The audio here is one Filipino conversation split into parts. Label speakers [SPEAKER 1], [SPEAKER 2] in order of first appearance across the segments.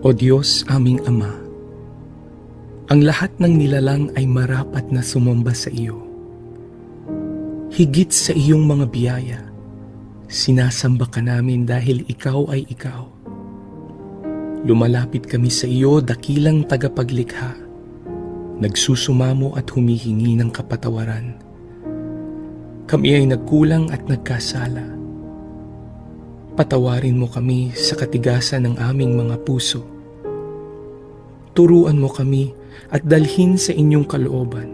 [SPEAKER 1] O Diyos aming Ama, ang lahat ng nilalang ay marapat na sumamba sa iyo. Higit sa iyong mga biyaya, sinasamba ka namin dahil ikaw ay ikaw. Lumalapit kami sa iyo, dakilang tagapaglikha, nagsusumamo at humihingi ng kapatawaran. Kami ay nagkulang at nagkasala. Patawarin mo kami sa katigasan ng aming mga puso. Turuan mo kami at dalhin sa inyong kalooban.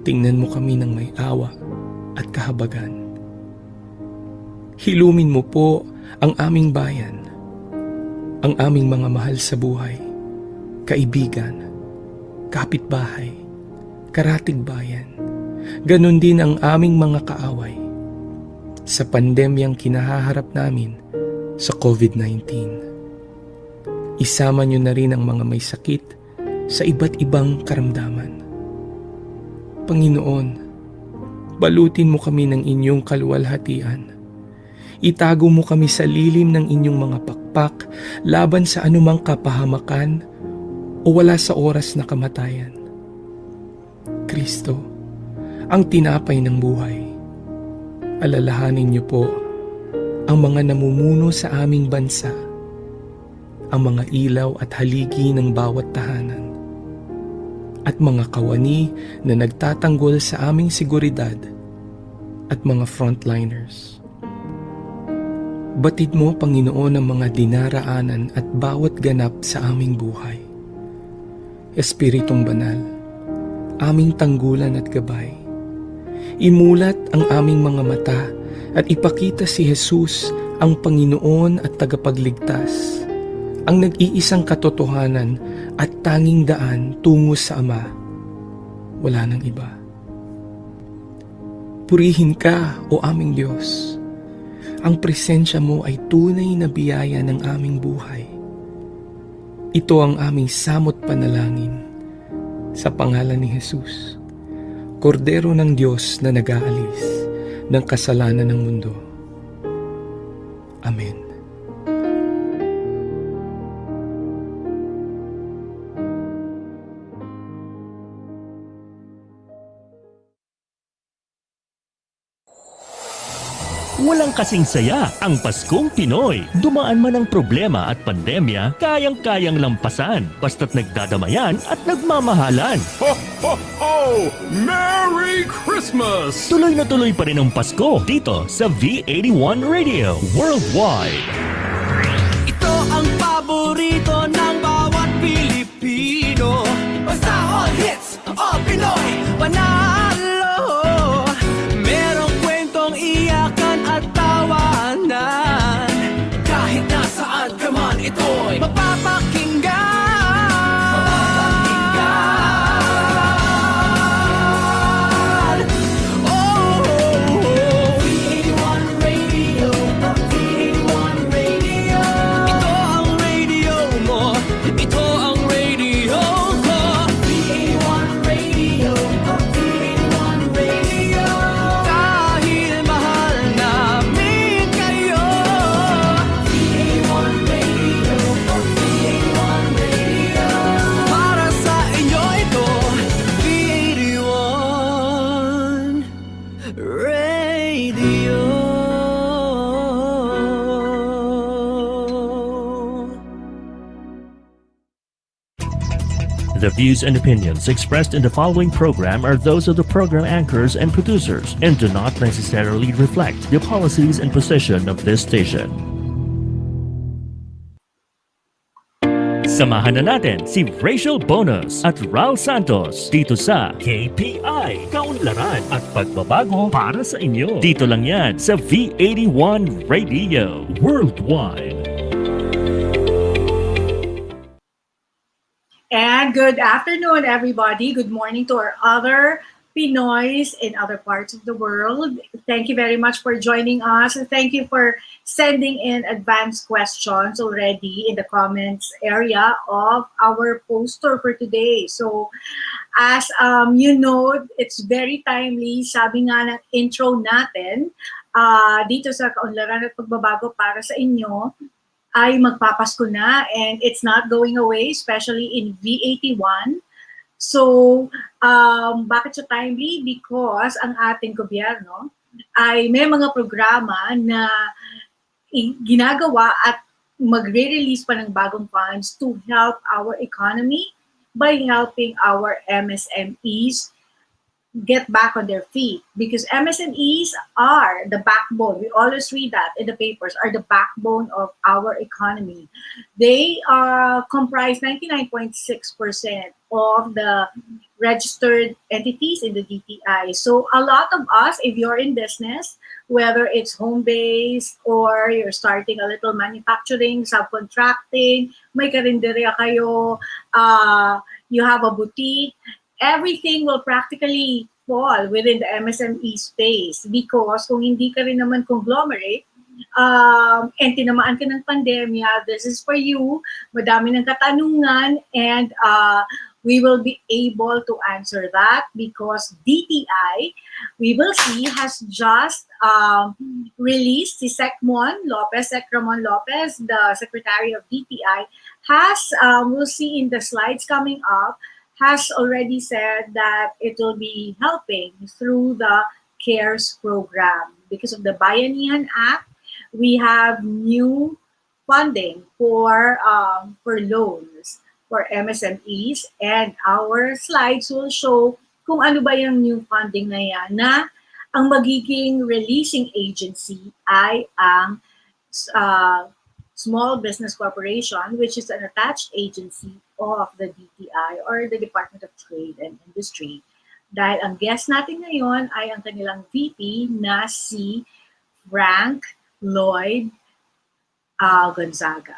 [SPEAKER 1] Tingnan mo kami ng may awa at kahabagan. Hilumin mo po ang aming bayan, ang aming mga mahal sa buhay, kaibigan, kapitbahay, karatig bayan, ganon din ang aming mga kaaway sa pandemyang kinahaharap namin sa COVID-19. Isama niyo na rin ang mga may sakit sa iba't ibang karamdaman. Panginoon, balutin mo kami ng inyong kaluwalhatian. Itago mo kami sa lilim ng inyong mga pakpak laban sa anumang kapahamakan o wala sa oras na kamatayan. Kristo, ang tinapay ng buhay, alalahanin niyo po ang mga namumuno sa aming bansa, ang mga ilaw at haligi ng bawat tahanan, at mga kawani na nagtatanggol sa aming seguridad at mga frontliners. Batid mo, Panginoon, ang mga dinaraanan at bawat ganap sa aming buhay. Espiritong Banal, aming tanggulan at gabay, imulat ang aming mga mata at ipakita si Jesus ang Panginoon at tagapagligtas, ang nag-iisang katotohanan at tanging daan tungo sa Ama. Wala nang iba. Purihin ka, O aming Diyos. Ang presensya mo ay tunay na biyaya ng aming buhay. Ito ang aming samot panalangin sa pangalan ni Jesus, Kordero ng Diyos na nag-aalis ng kasalanan ng mundo. Amen.
[SPEAKER 2] Walang kasing saya ang Paskong Pinoy. Dumaan man ang problema at pandemya, kayang-kayang lampasan basta't nagdadamayan at nagmamahalan.
[SPEAKER 3] Ho, ho, ho! Merry Christmas!
[SPEAKER 2] Tuloy na tuloy pa rin ang Pasko dito sa V81 Radio Worldwide.
[SPEAKER 4] Ito ang paborito ng bawat Pilipino. Basta all hits, all Pinoy, panalo. Merong kwentong iyakan at tawanan. Kahit nasaan ka man, ito'y mapapakinggan.
[SPEAKER 2] The views and opinions expressed in the following program are those of the program anchors and producers and do not necessarily reflect the policies and position of this station. Samahan na natin si Rachele Bonus at Raul Santos dito sa KPI, Kaunlaran at Pagbabago para sa inyo. Dito lang yan sa V81 Radio Worldwide.
[SPEAKER 5] And good afternoon, everybody. Good morning to our other Pinoys in other parts of the world. Thank you very much for joining us. Thank you for sending in advanced questions already in the comments area of our poster for today. So, as you know, it's very timely. Sabi nga ng intro natin, dito sa Kaunlaran at Pagbabago para sa inyo, ay magpapasko na, and it's not going away, especially in V81. So, bakit siya timely? Because ang ating gobyerno ay may mga programa na ginagawa at magre-release pa ng bagong funds to help our economy by helping our MSMEs get back on their feet, because MSMEs are the backbone. We always read that in the papers, are the backbone of our economy. They comprise 99.6% of the registered entities in the DTI. So a lot of us, if you're in business, whether it's home-based or you're starting a little manufacturing, subcontracting, may karinderya kayo, you have a boutique, everything will practically fall within the MSME space, because kung hindi ka rin naman conglomerate, and tinamaan ka ng pandemya, this is for you. Madami ng katanungan, and we will be able to answer that, because DTI, we will see, has just released si 𝗓𝗏𝗏, the Secretary of DTI, has, we'll see in the slides coming up, has already said that it will be helping through the CARES program. Because of the Bayanihan Act, we have new funding for loans for MSMEs, and our slides will show kung ano ba yung new funding na yan, na ang magiging releasing agency ay ang Small Business Corporation, which is an attached agency of the DTI or the Department of Trade and Industry. Dahil ang guest natin ngayon ay ang kanilang VP na si Frank Lloyd Gonzaga.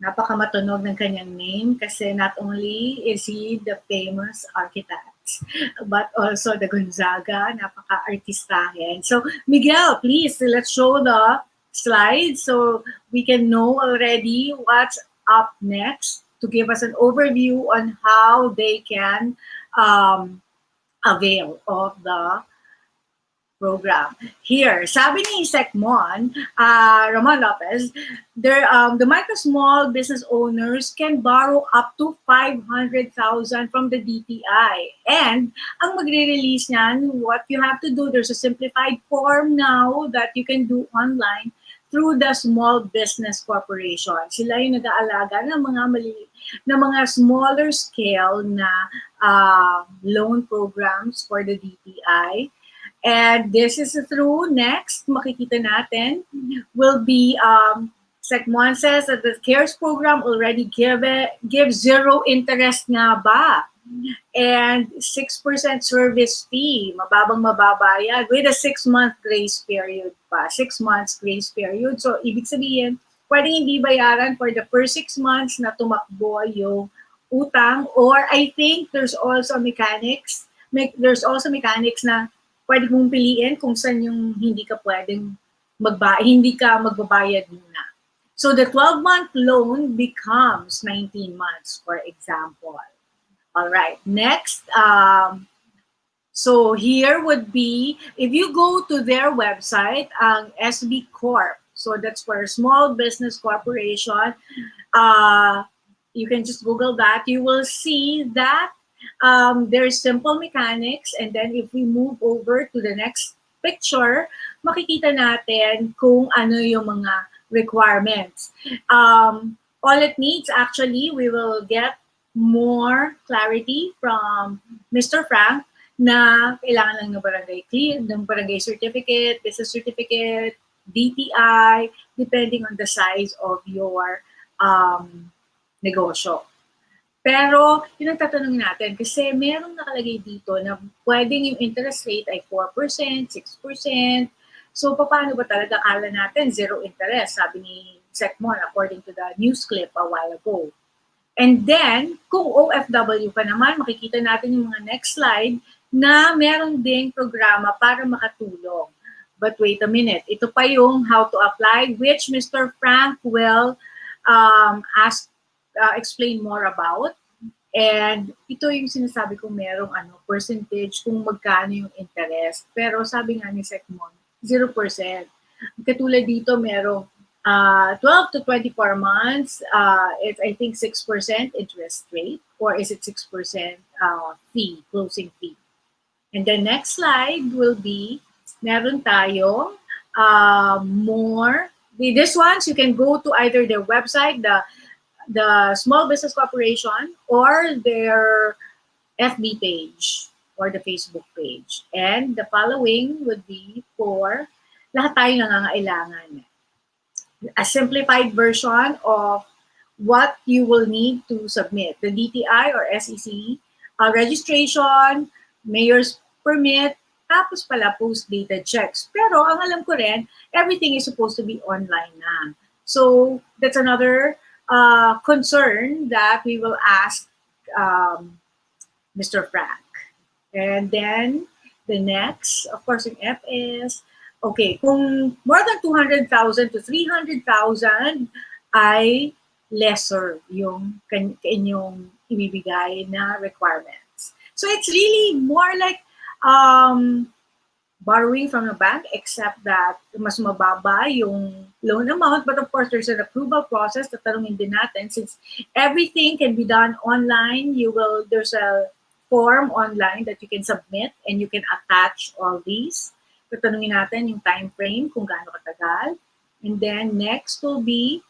[SPEAKER 5] Napakamatunog ng kanyang name kasi not only is he the famous architect, but also the Gonzaga, napaka-artistahin. So Miguel, please, let's show the slides so we can know already what's up next, to give us an overview on how they can avail of the program. Here, sabi ni Ramon Lopez, the micro small business owners can borrow up to 500,000 from the DTI. And ang magre-release niyan, what you have to do, there's a simplified form now that you can do online through the Small Business Corporation. Sila yung nag-aalaga ng mga smaller scale na loan programs for the DTI. And this is through, next, makikita natin, will be, Secmon says that the CARES program already gives zero interest nga ba? And 6% service fee, mababang mababayad, with a 6-month grace period pa. 6 months grace period. So, ibig sabihin, pwedeng hindi bayaran for the first 6 months na tumakbo yung utang, or I think there's also mechanics na pwede mong piliin kung saan yung hindi ka pwedeng magbabayad muna. So the 12-month loan becomes 19 months, for example. All right, next. So here would be, if you go to their website, SB Corp, so that's for Small Business Corporation, you can just Google that. You will see that there's simple mechanics, and then if we move over to the next picture, makikita natin kung ano yung mga requirements. All it needs, actually, we will get more clarity from Mr. Frank na kailangan lang ng barangay certificate, business certificate, DTI, depending on the size of your negosyo. Pero, yun ang tatanungin natin kasi merong nakalagay dito na pwedeng yung interest rate ay 4%, 6%. So, paano ba talaga? Akala natin zero interest, sabi ni Secmon, according to the news clip a while ago. And then, kung OFW ka naman, makikita natin yung mga next slide na meron ding programa para makatulong. But wait a minute, ito pa yung how to apply, which Mr. Frank will explain more about. And ito yung sinasabi ko, merong percentage kung magkano yung interest. Pero sabi nga ni Secmon, 0%. Katulad dito, merong 12 to 24 months, it's I think 6% interest rate, or is it 6% fee, closing fee? And the next slide will be, meron tayong more. This ones, you can go to either their website, the Small Business Corporation, or their FB page or the Facebook page. And the following would be for lahat tayo nangangailangan. A simplified version of what you will need to submit. The DTI or SEC registration, mayor's permit, tapos pala post-dated checks. Pero ang alam ko rin, everything is supposed to be online na. So that's another concern that we will ask Mr. Frank. And then the next, of course, in FS, okay, kung more than 200,000 to 300,000 ay lesser yung inyong ibibigay na requirements. So it's really more like borrowing from the bank, except that mas mababa yung loan amount. But of course, there's an approval process. Tatanungin din natin, since everything can be done online, there's a form online that you can submit and you can attach all these. Tatanungin natin yung time frame, kung gaano katagal. And then next will be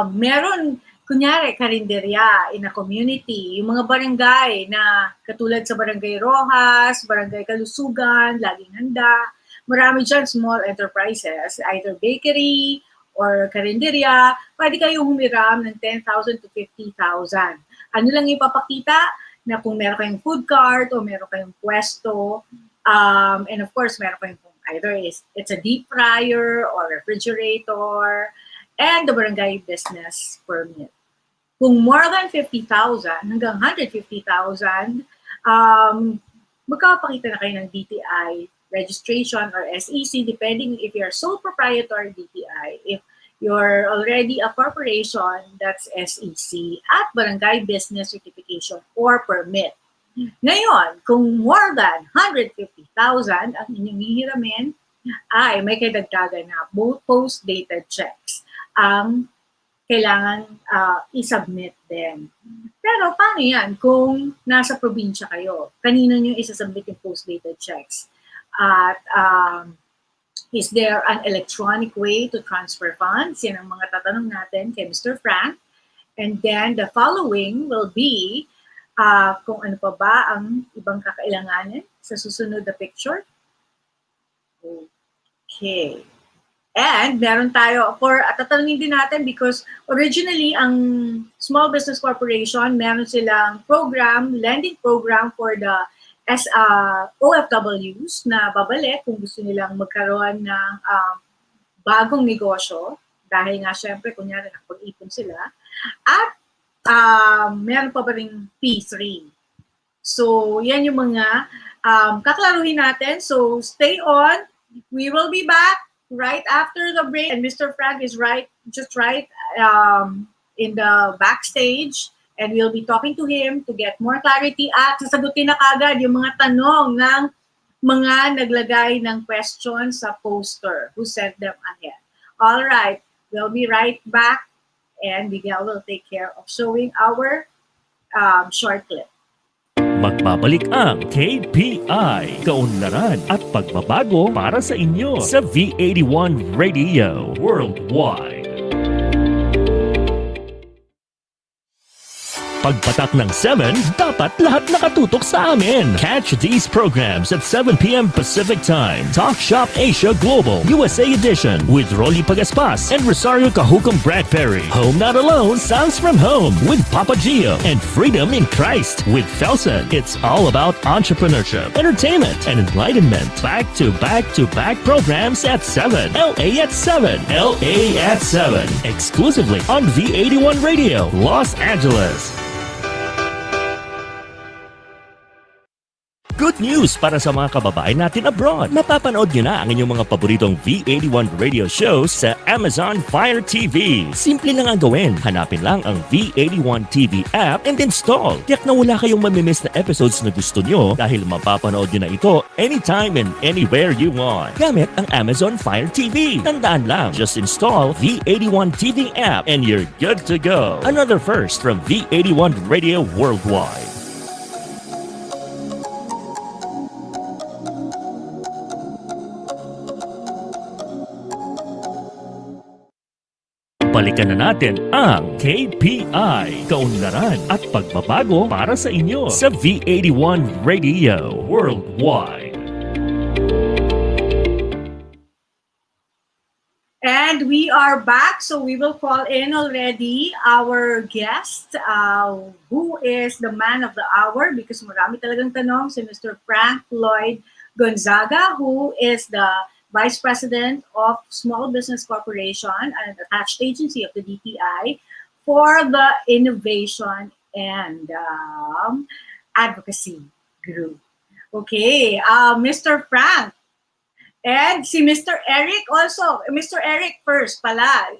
[SPEAKER 5] meron, kunyari, karinderya in a community, yung mga barangay na katulad sa Barangay Rojas, Barangay Kalusugan, laging handa. Marami dyan small enterprises, either bakery or karinderya. Pwede kayong humiram ng 10,000 to 50,000. Ano lang ipapakita? Na kung meron kayong food cart o meron kayong pwesto, and of course, meron kayong either it's a deep fryer or refrigerator, and the barangay business permit. Kung more than 50,000 hanggang 150,000, magkakapakita na kayo ng DTI registration or SEC, depending if you're sole proprietor DTI. If you're already a corporation, that's SEC, at barangay business certification or permit. Ngayon, kung more than 150,000 ang inyong hihiramin, ay may kadagdagan na both post-dated checks ang kailangan isubmit din. Pero paano yan kung nasa probinsya kayo? Kanino nyo isasubmit yung post-dated checks? At is there an electronic way to transfer funds? Yan ang mga tatanong natin kay Mr. Frank. And then the following will be kung ano pa ba ang ibang kakailanganin sa susunod na picture. Okay. And meron tayo, tatanungin din natin because originally ang Small Business Corporation, meron silang lending program for the OFWs na babalik kung gusto nilang magkaroon ng bagong negosyo. Dahil nga syempre, kunyari nakapag-ipon sila. At meron pa rin P3. So, yan yung mga kaklaruhin natin. So, stay on. We will be back right after the break. And Mr. Frank is just right in the backstage. And we'll be talking to him to get more clarity at sasagutin na kagad yung mga tanong ng mga naglagay ng questions sa poster who sent them ahead. All right, we'll be right back and Miguel will take care of showing our short clip.
[SPEAKER 2] Magbabalik ang KPI, Kaunlaran at Pagbabago para sa inyo sa V81 Radio Worldwide. Pagpatak ng 7, dapat lahat nakatutok sa amin. Catch these programs at 7 p.m. Pacific Time. Talk Shop Asia Global, USA Edition with 𝗕𝗏𝗄𝗏 and 𝗟𝗏cie𝗇𝗴𝗏. Home Not Alone sounds from home with Papa Gio and Freedom in Christ with Felsen. It's all about entrepreneurship, entertainment, and enlightenment. Back-to-back programs at 7. LA at 7. LA at 7. Exclusively on V81 Radio, Los Angeles. Good news para sa mga kababayan natin abroad. Mapapanood nyo na ang inyong mga paboritong V81 radio shows sa Amazon Fire TV. Simple lang ang gawin. Hanapin lang ang V81 TV app and install. Tiyak na wala kayong mamimiss na episodes na gusto nyo dahil mapapanood nyo na ito anytime and anywhere you want. Gamit ang Amazon Fire TV. Tandaan lang, just install V81 TV app and you're good to go. Another first from V81 Radio Worldwide. Balikan na natin ang KPI, Kaunlaran at Pagbabago para sa inyo sa V81 Radio Worldwide.
[SPEAKER 5] And we are back, so we will call in already our guest, who is the man of the hour, because marami talagang tanong, si Mr. Frank Lloyd Gonzaga, who is the Vice President of Small Business Corporation and attached agency of the DTI for the Innovation and Advocacy Group. Okay, Mr. Frank. And si Mr. Eric also. Mr. Eric first pala.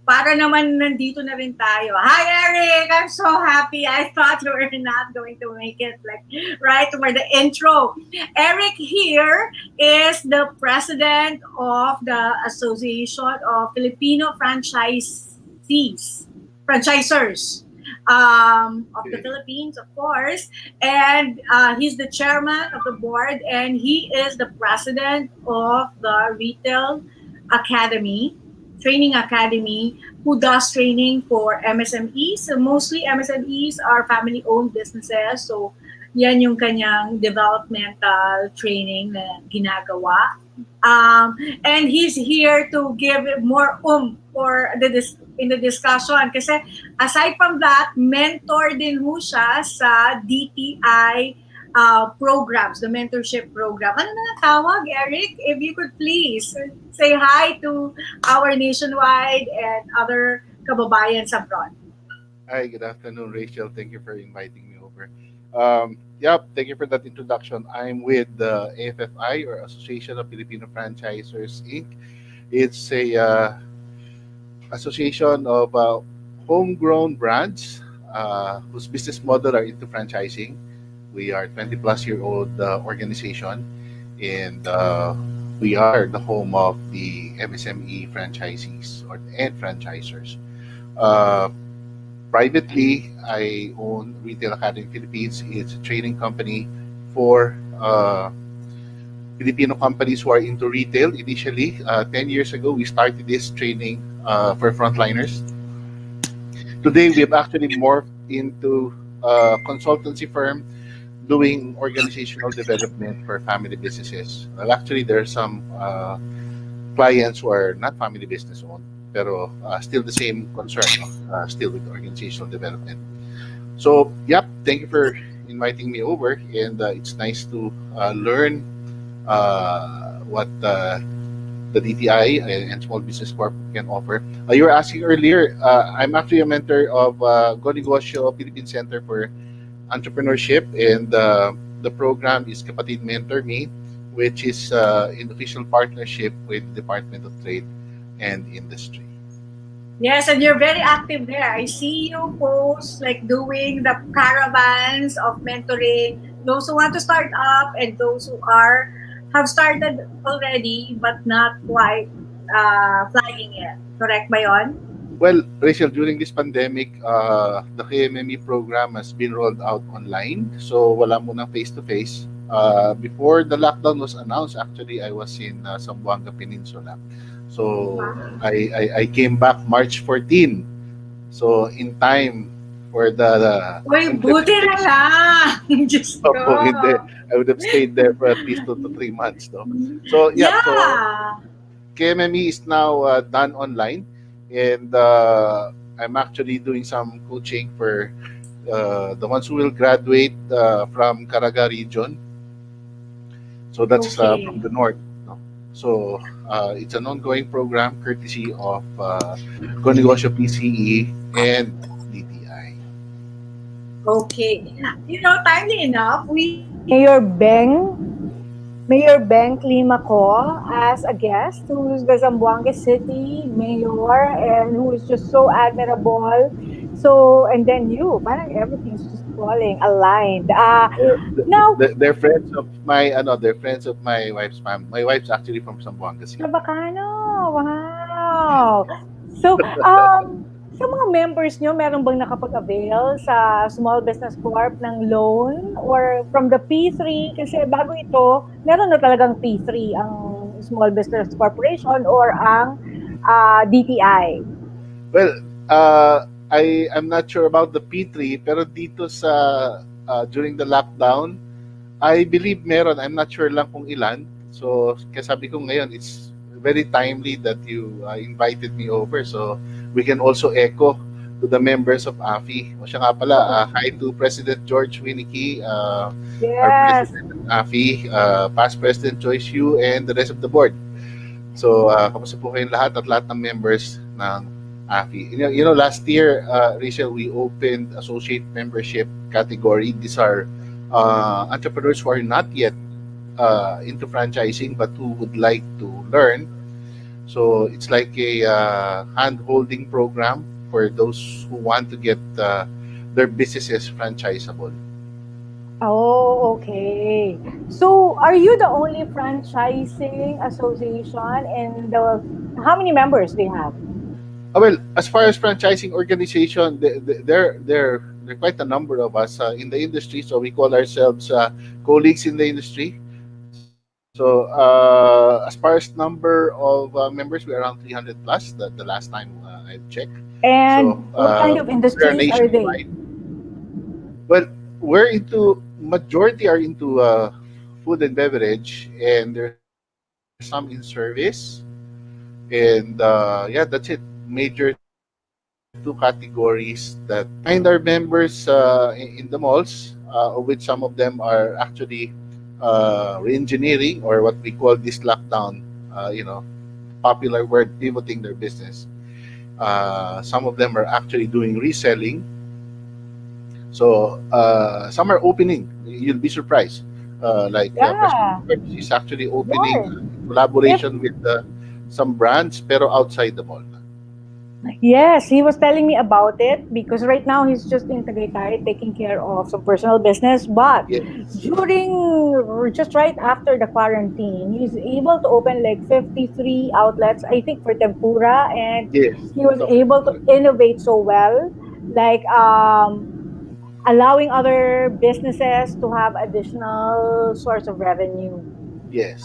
[SPEAKER 5] Para naman nandito na rin tayo. Hi, Eric! I'm so happy. I thought you were not going to make it like right for the intro. Eric here is the president of the Association of Filipino Franchisers of the Philippines, of course. And he's the chairman of the board, and he is the president of the Retail Academy, Training Academy, who does training for MSMEs. So mostly MSMEs are family-owned businesses. So yan yung kanyang developmental training na ginagawa. And he's here to give more for in the discussion. Kasi aside from that, mentor din ho siya sa DTI programs, the mentorship program. Ano na tawag, Eric? If you could please say hi to our nationwide and other kababayans abroad.
[SPEAKER 6] Hi, good afternoon, Rachel. Thank you for inviting me over. Thank you for that introduction. I'm with the AFFI, or Association of Filipino Franchisers, Inc. It's a association of homegrown brands whose business model are into franchising. We are 20-plus-year-old organization, and we are the home of the MSME franchisees and franchisers. Privately, I own Retail Academy Philippines. It's a training company for Filipino companies who are into retail. Initially, 10 years ago, we started this training for frontliners. Today, we have actually morphed into a consultancy firm doing organizational development for family businesses. Well, actually, there are some clients who are not family business owned, pero still the same concern, still with organizational development. So, thank you for inviting me over, and it's nice to learn what the DTI and Small Business Corp can offer. You were asking earlier, I'm actually a mentor of 𝗕𝗂𝗀𝗊𝗿 Center for Entrepreneurship, and the program is 𝗕𝗂𝗊𝗿 Mentor Me, which is in official partnership with the Department of Trade and Industry.
[SPEAKER 5] Yes, and you're very active there. I see you post like doing the caravans of mentoring those who want to start up and those who have started already but not quite flying yet. Correct ba yun?
[SPEAKER 6] Well, Rachel, during this pandemic, the KMME program has been rolled out online. So wala munang face-to-face. Before the lockdown was announced, actually, I was in Zamboanga Peninsula. So I came back March 14. So in time for the
[SPEAKER 5] Uy, buti na lang! Diyos ko.
[SPEAKER 6] Hindi. I would have stayed there for at least 2 to 3 months. No? So, so KMME is now done online. And I'm actually doing some coaching for the ones who will graduate from Caraga region. So that's from the north. No? So it's an ongoing program courtesy of 𝗕𝗂𝗀𝗊𝗿 PCE and DTI.
[SPEAKER 5] Okay. Timely enough,
[SPEAKER 7] Mayor Beng 𝗙𝗂𝗄 as a guest, who's the Zamboanga City Mayor and who is just so admirable. So, and then you, parang everything's just falling aligned. Now,
[SPEAKER 6] They're friends of my wife's family. My wife's actually from Zamboanga City.
[SPEAKER 7] Bacano, wow. So, sa mga members nyo, meron bang nakapag-avail sa Small Business Corp ng loan or from the P3? Kasi bago ito, meron na talagang P3 ang Small Business Corporation or ang DTI.
[SPEAKER 6] Well, I'm not sure about the P3, pero dito sa during the lockdown, I believe meron. I'm not sure lang kung ilan. So, kaya sabi ko ngayon, it's very timely that you invited me over. So, we can also echo to the members of AFFI. O siya nga pala, hi to President 𝗕𝗂𝗏, our President of AFFI, past President 𝗕𝗂𝘀, and the rest of the board. So, kamusta po kayong lahat at lahat ng members ng AFFI. You know, last year, Rachele, we opened associate membership category. These are entrepreneurs who are not yet into franchising but who would like to learn. So it's like a hand-holding program for those who want to get their businesses franchisable.
[SPEAKER 7] Oh, okay. So, are you the only franchising association and how many members do you have?
[SPEAKER 6] Well, as far as franchising organization, there are quite a number of us in the industry. So we call ourselves colleagues in the industry. So as far as number of members, we're around 300 plus. The last time I checked.
[SPEAKER 7] And so, what kind of industries are they?
[SPEAKER 6] Well, majority are into food and beverage, and there's some in service, and yeah, that's it. Major two categories that find our members in the malls, of which some of them are actually re-engineering, or what we call this lockdown, popular word, pivoting their business. Some of them are actually doing reselling. So some are opening. You'll be surprised. She's actually opening collaboration with some brands, pero outside the mall.
[SPEAKER 7] Yes, he was telling me about it because right now he's just in 𝗕𝗏𝗏𝗏 taking care of some personal business. But just right after the quarantine, he's able to open like 53 outlets, I think, for tempura, and he was able to innovate so well, like allowing other businesses to have additional source of revenue.
[SPEAKER 6] Yes.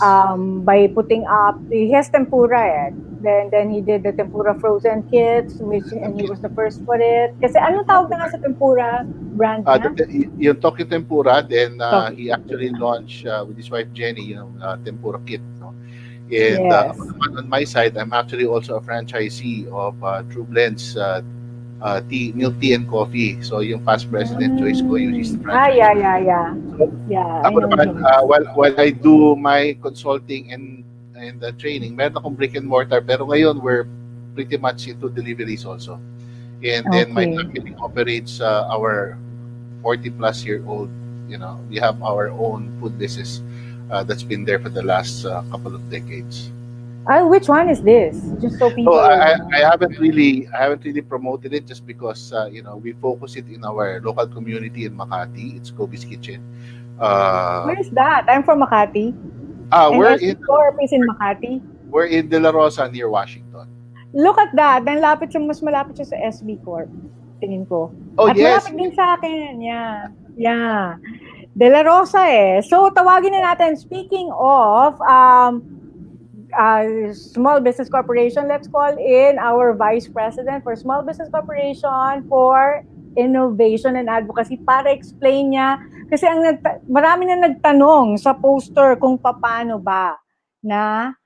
[SPEAKER 7] By putting up, he has tempura, then he did the tempura frozen kits, and he was the first for it. Kasi anong tawag na nga sa tempura brand niya?
[SPEAKER 6] Yung Toki Tempura, then he actually launched with his wife Jenny, tempura kit. No? And on my side, I'm actually also a franchisee of True Blends milk tea and coffee. So yung past president 𝗕𝗂𝘀, he's the franchisee. Ako naman, while I do my consulting and the training, meron akong brick and mortar, pero ngayon we're pretty much into deliveries also. And then my family operates our 40+ year old, we have our own food business that's been there for the last couple of decades.
[SPEAKER 7] Which one is this? Just so people.
[SPEAKER 6] I haven't really promoted it, just because we focus it in our local community in Makati. It's 𝗘𝗏𝗏𝗏 Kitchen.
[SPEAKER 7] Where is that? I'm from Makati.
[SPEAKER 6] We're in
[SPEAKER 7] Corp is in Makati.
[SPEAKER 6] We're in 𝗕𝗏𝗏𝗏 near Washington.
[SPEAKER 7] Look at that. Then mas malapit siya sa SB Corp. Tingin ko.
[SPEAKER 6] At
[SPEAKER 7] malapit din sa akin. Yeah. 𝗕𝗏𝗏𝗏 So tawagin na natin, speaking of Small Business Corporation, let's call in our Vice President for Small Business Corporation for Innovation and Advocacy para explain niya. Kasi marami na nagtanong sa poster kung paano ba na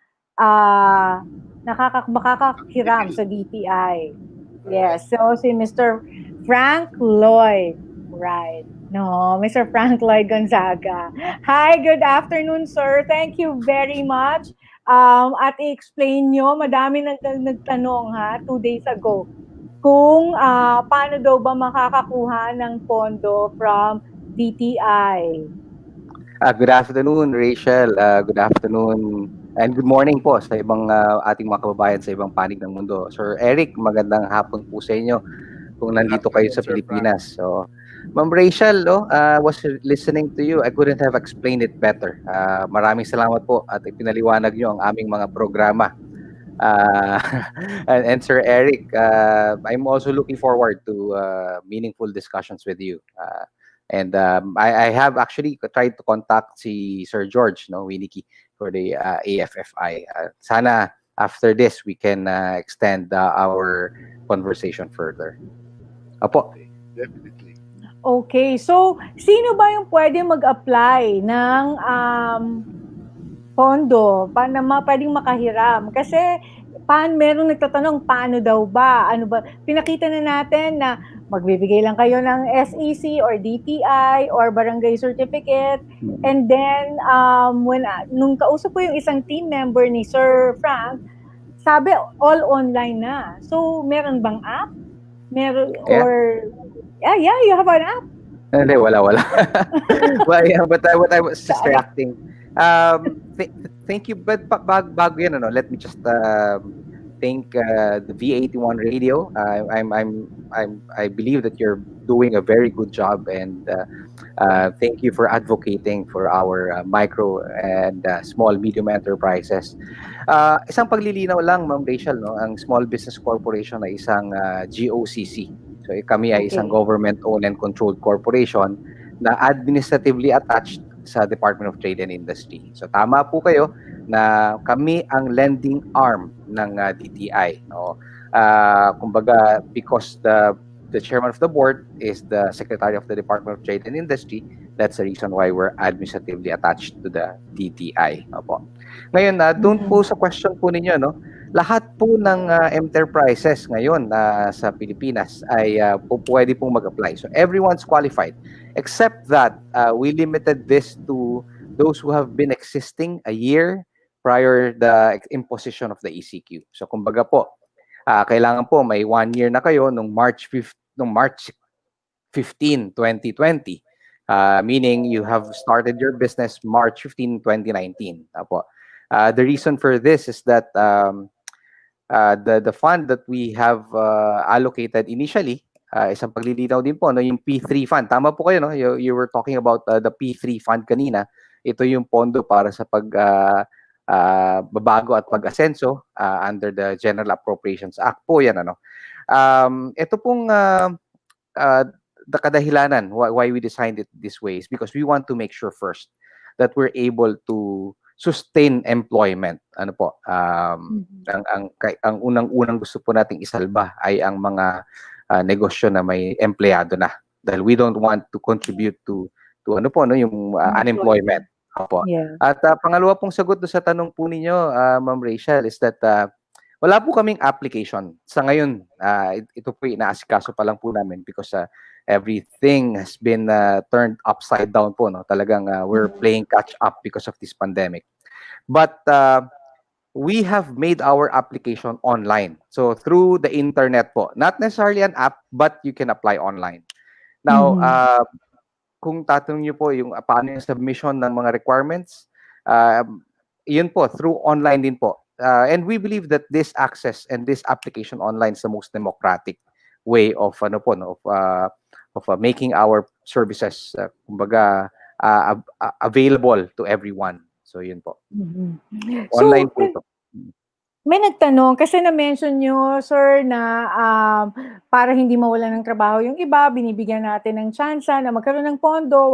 [SPEAKER 7] makakahiram sa DTI. Yes, so si Mr. Frank Lloyd, right? No, Mr. Frank Lloyd Gonzaga. Hi, good afternoon, sir. Thank you very much. At i-explain nyo, madami nagtanong 2 days ago, kung paano daw ba makakakuha ng pondo from DTI.
[SPEAKER 8] Good afternoon, Rachel. Good afternoon and good morning po sa ibang ating mga kababayan sa ibang panig ng mundo. Sir Eric, magandang hapon po sa inyo kung nandito kayo sa Pilipinas. So, Ma'am Rachel, was listening to you. I couldn't have explained it better. Maraming salamat po at ipinaliwanag nyo ang aming mga programa. And Sir Eric, I'm also looking forward to meaningful discussions with you. And I have actually tried to contact si Sir George, 𝗕𝗂𝘀𝗴, for the AFFI. Sana after this we can extend our conversation further. Apo.
[SPEAKER 6] Definitely.
[SPEAKER 7] Okay, so sino ba yung pwede mag-apply ng pondo pwedeng makahiram? Kasi merong nagtatanong, paano daw ba? Ano ba? Pinakita na natin na magbibigay lang kayo ng 𝗕𝗍𝒄 or DTI or barangay certificate. And then, nung kausap ko yung isang team member ni Sir Frank, sabi all online na. So, meron bang app? Meron,
[SPEAKER 8] Yeah.
[SPEAKER 7] or, yeah, you have an app?
[SPEAKER 8] Hindi, wala. Well, yeah, but I was just reacting. Thank you, but bago yan, let me just thank the V81 Radio. I believe that you're doing a very good job, and thank you for advocating for our micro and small medium enterprises. Isang paglilinaw lang, Ma'am Rachel, ang Small Business Corporation ay isang GOCC. So kami ay isang government-owned and controlled corporation na administratively attached sa Department of Trade and Industry. So tama po kayo na kami ang lending arm ng DTI. Kumbaga, because the chairman of the board is the secretary of the Department of Trade and Industry, that's the reason why we're administratively attached to the DTI. Opo. Ngayon, doon po sa question po ninyo, lahat po ng enterprises ngayon sa Pilipinas ay pwede pong mag-apply. So everyone's qualified, except that we limited this to those who have been existing a year prior the imposition of the ECQ. So kumbaga po, kailangan po may 1 year na kayo nung March 15, 2020. Meaning you have started your business March 15, 2019. Apo. The reason for this is that the fund that we have allocated initially, isang paglilinaw din po, yung P3 fund. Tama po kayo, you were talking about the P3 fund kanina. Ito yung pondo para sa pagbabago at pag-asenso under the General Appropriations Act po yan. Ito pong the kadahilanan why we designed it this way is because we want to make sure first that we're able to sustain employment. Ang unang gusto po nating isalba ay ang mga negosyo na may empleyado na, dahil we don't want to contribute to yung unemployment. Opo.
[SPEAKER 7] Yeah.
[SPEAKER 8] At pangalawa pong sagot sa tanong po ninyo, Ma'am Rachel, is that wala po kaming application sa ngayon. Ito po inaasikaso pa lang po namin because everything has been turned upside down po, talagang we're playing catch up because of this pandemic. But we have made our application online, so through the internet po, not necessarily an app, but you can apply online now. Kung tatanong niyo po yung paano yung submission ng mga requirements, yun po through online din po, and we believe that this access and this application online is the most democratic way of making our services kumbaga available to everyone. So yun po. Online po ito.
[SPEAKER 7] May nagtanong, kasi na-mention nyo, sir, na para hindi mawalan ng trabaho yung iba, binibigyan natin ng tsansa na magkaroon ng pondo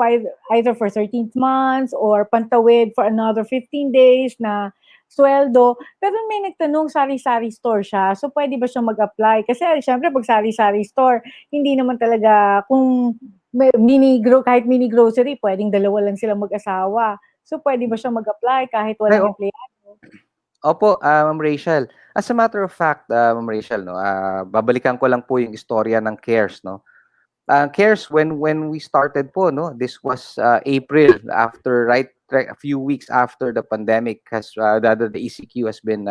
[SPEAKER 7] either for 13 months or pantawid for another 15 days na sweldo. Pero may nagtanong, sari-sari store siya. So, pwede ba siya mag-apply? Kasi, syempre, pag sari-sari store, hindi naman talaga, kung kahit mini grocery, pwedeng dalawa lang sila mag-asawa. So, pwede ba siya mag-apply kahit walang empleyado?
[SPEAKER 8] Opo, Ma'am Rachel. As a matter of fact, Ma'am Rachel, babalikan ko lang po yung istorya ng 𝗓𝗄𝗃, 𝗓𝗃, when we started po, this was April, after a few weeks after the pandemic the ECQ has been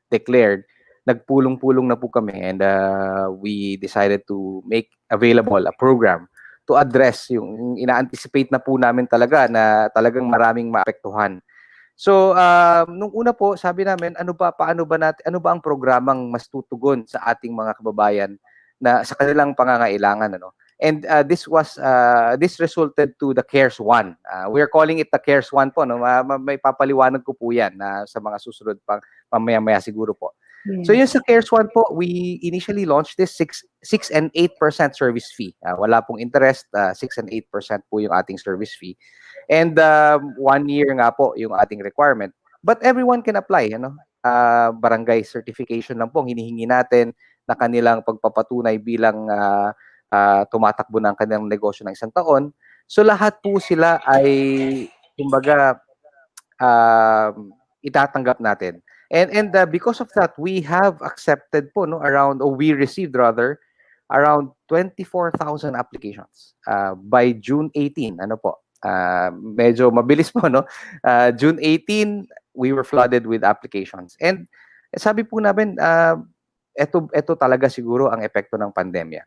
[SPEAKER 8] declared. nagpulong-pulong na po kami and we decided to make available a program to address yung ina-anticipate na po namin talaga na talagang maraming maapektuhan. So, nung una po, sabi namin, ano ba ang programang mas tutugon sa ating mga kababayan na sa kanilang pangangailangan, ano? And this resulted to the CARES 1. We are calling it the CARES 1 po, no? May papaliwanag ko po 'yan na sa mga susunod pang mamaya-maya siguro po. So yung sa CARES 1 po, we initially launched this 6 and 8% service fee. Wala pong interest, 6 and 8% po yung ating service fee. And 1 year nga po yung ating requirement. But everyone can apply, ano? Barangay certification lang po ang hinihingi natin na kanilang pagpapatunay bilang tumatakbo ng kanilang negosyo ng 1 taon. So lahat po sila ay kumbaga itatanggap natin. And because of that, we have accepted po, no, we received rather around 24,000 applications by June 18. Ano po? Medyo mabilis po, no? June 18, we were flooded with applications. And sabi po namin, ito talaga siguro ang epekto ng pandemya.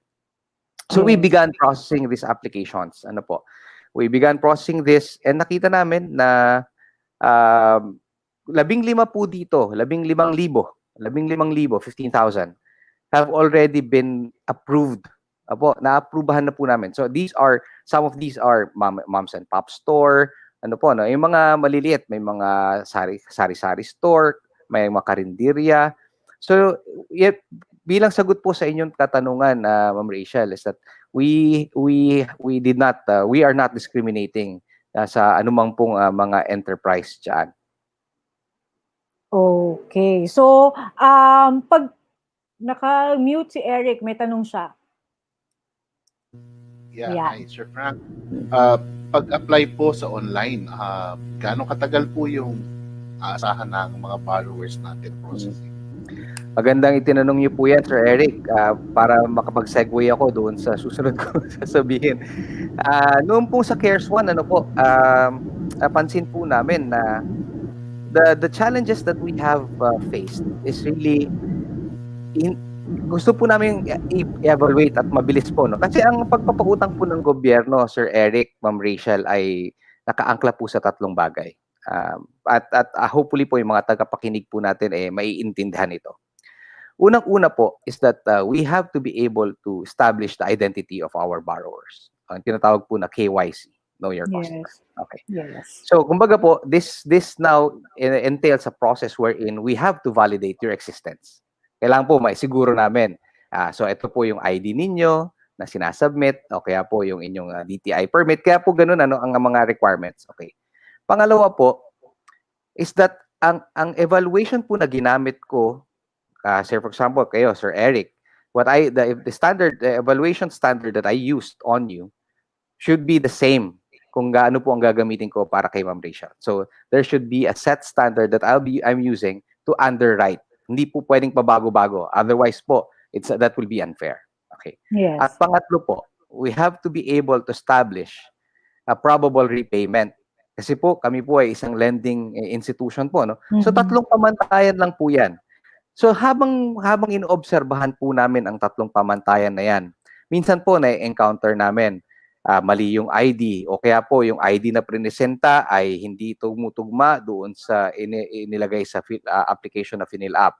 [SPEAKER 8] So we began processing these applications. Ano po? We began processing this and nakita namin na 15 po dito, 15,000 have already been approved. Apo, na-approvehan na po namin. So some of these are moms and pop store, ano po, no? Yung mga maliliit, may mga sari-sari store, may mga karinderya. So, bilang sagot po sa inyong katanungan, Ma'am Rachele, is that we are not discriminating sa anumang pong mga enterprise dyan.
[SPEAKER 7] Okay. So, pag naka-mute si Eric, may tanong siya.
[SPEAKER 6] Yeah. Hi, Sir Frank. Pag-apply po sa online, gaano katagal po yung aasahan ng mga borrowers natin processing?
[SPEAKER 8] Magandang itinanong niyo po yan, Sir Eric, para makapag-segue ako doon sa susunod ko sasabihin. Noong po sa CARES 1, ano po, napansin po namin na the challenges that we have faced is really gusto po namin i-evaluate at mabilis po, no? Kasi ang pagpapautang po ng gobyerno, Sir Eric, Ma'am Rachele, ay nakaangkla po sa 3 bagay. At hopefully po yung mga tagapakinig po natin maiintindihan ito. Unang-una po is that we have to be able to establish the identity of our borrowers. Ang tinatawag po na KYC, Know Your Customer.
[SPEAKER 7] Yes.
[SPEAKER 8] Okay.
[SPEAKER 7] Yes.
[SPEAKER 8] So, kumbaga po, this now entails a process wherein we have to validate your existence. Kailangan po maisiguro namin. So, ito po yung ID ninyo na sinasubmit, o kaya po yung inyong DTI permit. Kaya po ganun ang mga requirements. Okay. Pangalawa po is that ang evaluation po na ginamit ko, say for example, kayo, Sir Eric, the evaluation standard that I used on you should be the same kung gaano po ang gagamitin ko para kay Ma'am Rachele. So, there should be a set standard that I'm using to underwrite. Hindi po pwedeng pabago-bago. Otherwise po, that will be unfair. Okay.
[SPEAKER 7] Yes.
[SPEAKER 8] At pangatlo po, we have to be able to establish a probable repayment. Kasi po, kami po ay isang lending institution po, no? So, 3 pamantayan lang po yan. So, habang inoobserbahan po namin ang 3 pamantayan na yan, minsan po na-encounter namin mali yung ID o kaya po yung ID na prinesenta ay hindi tumutugma doon sa inilagay sa application na finill up.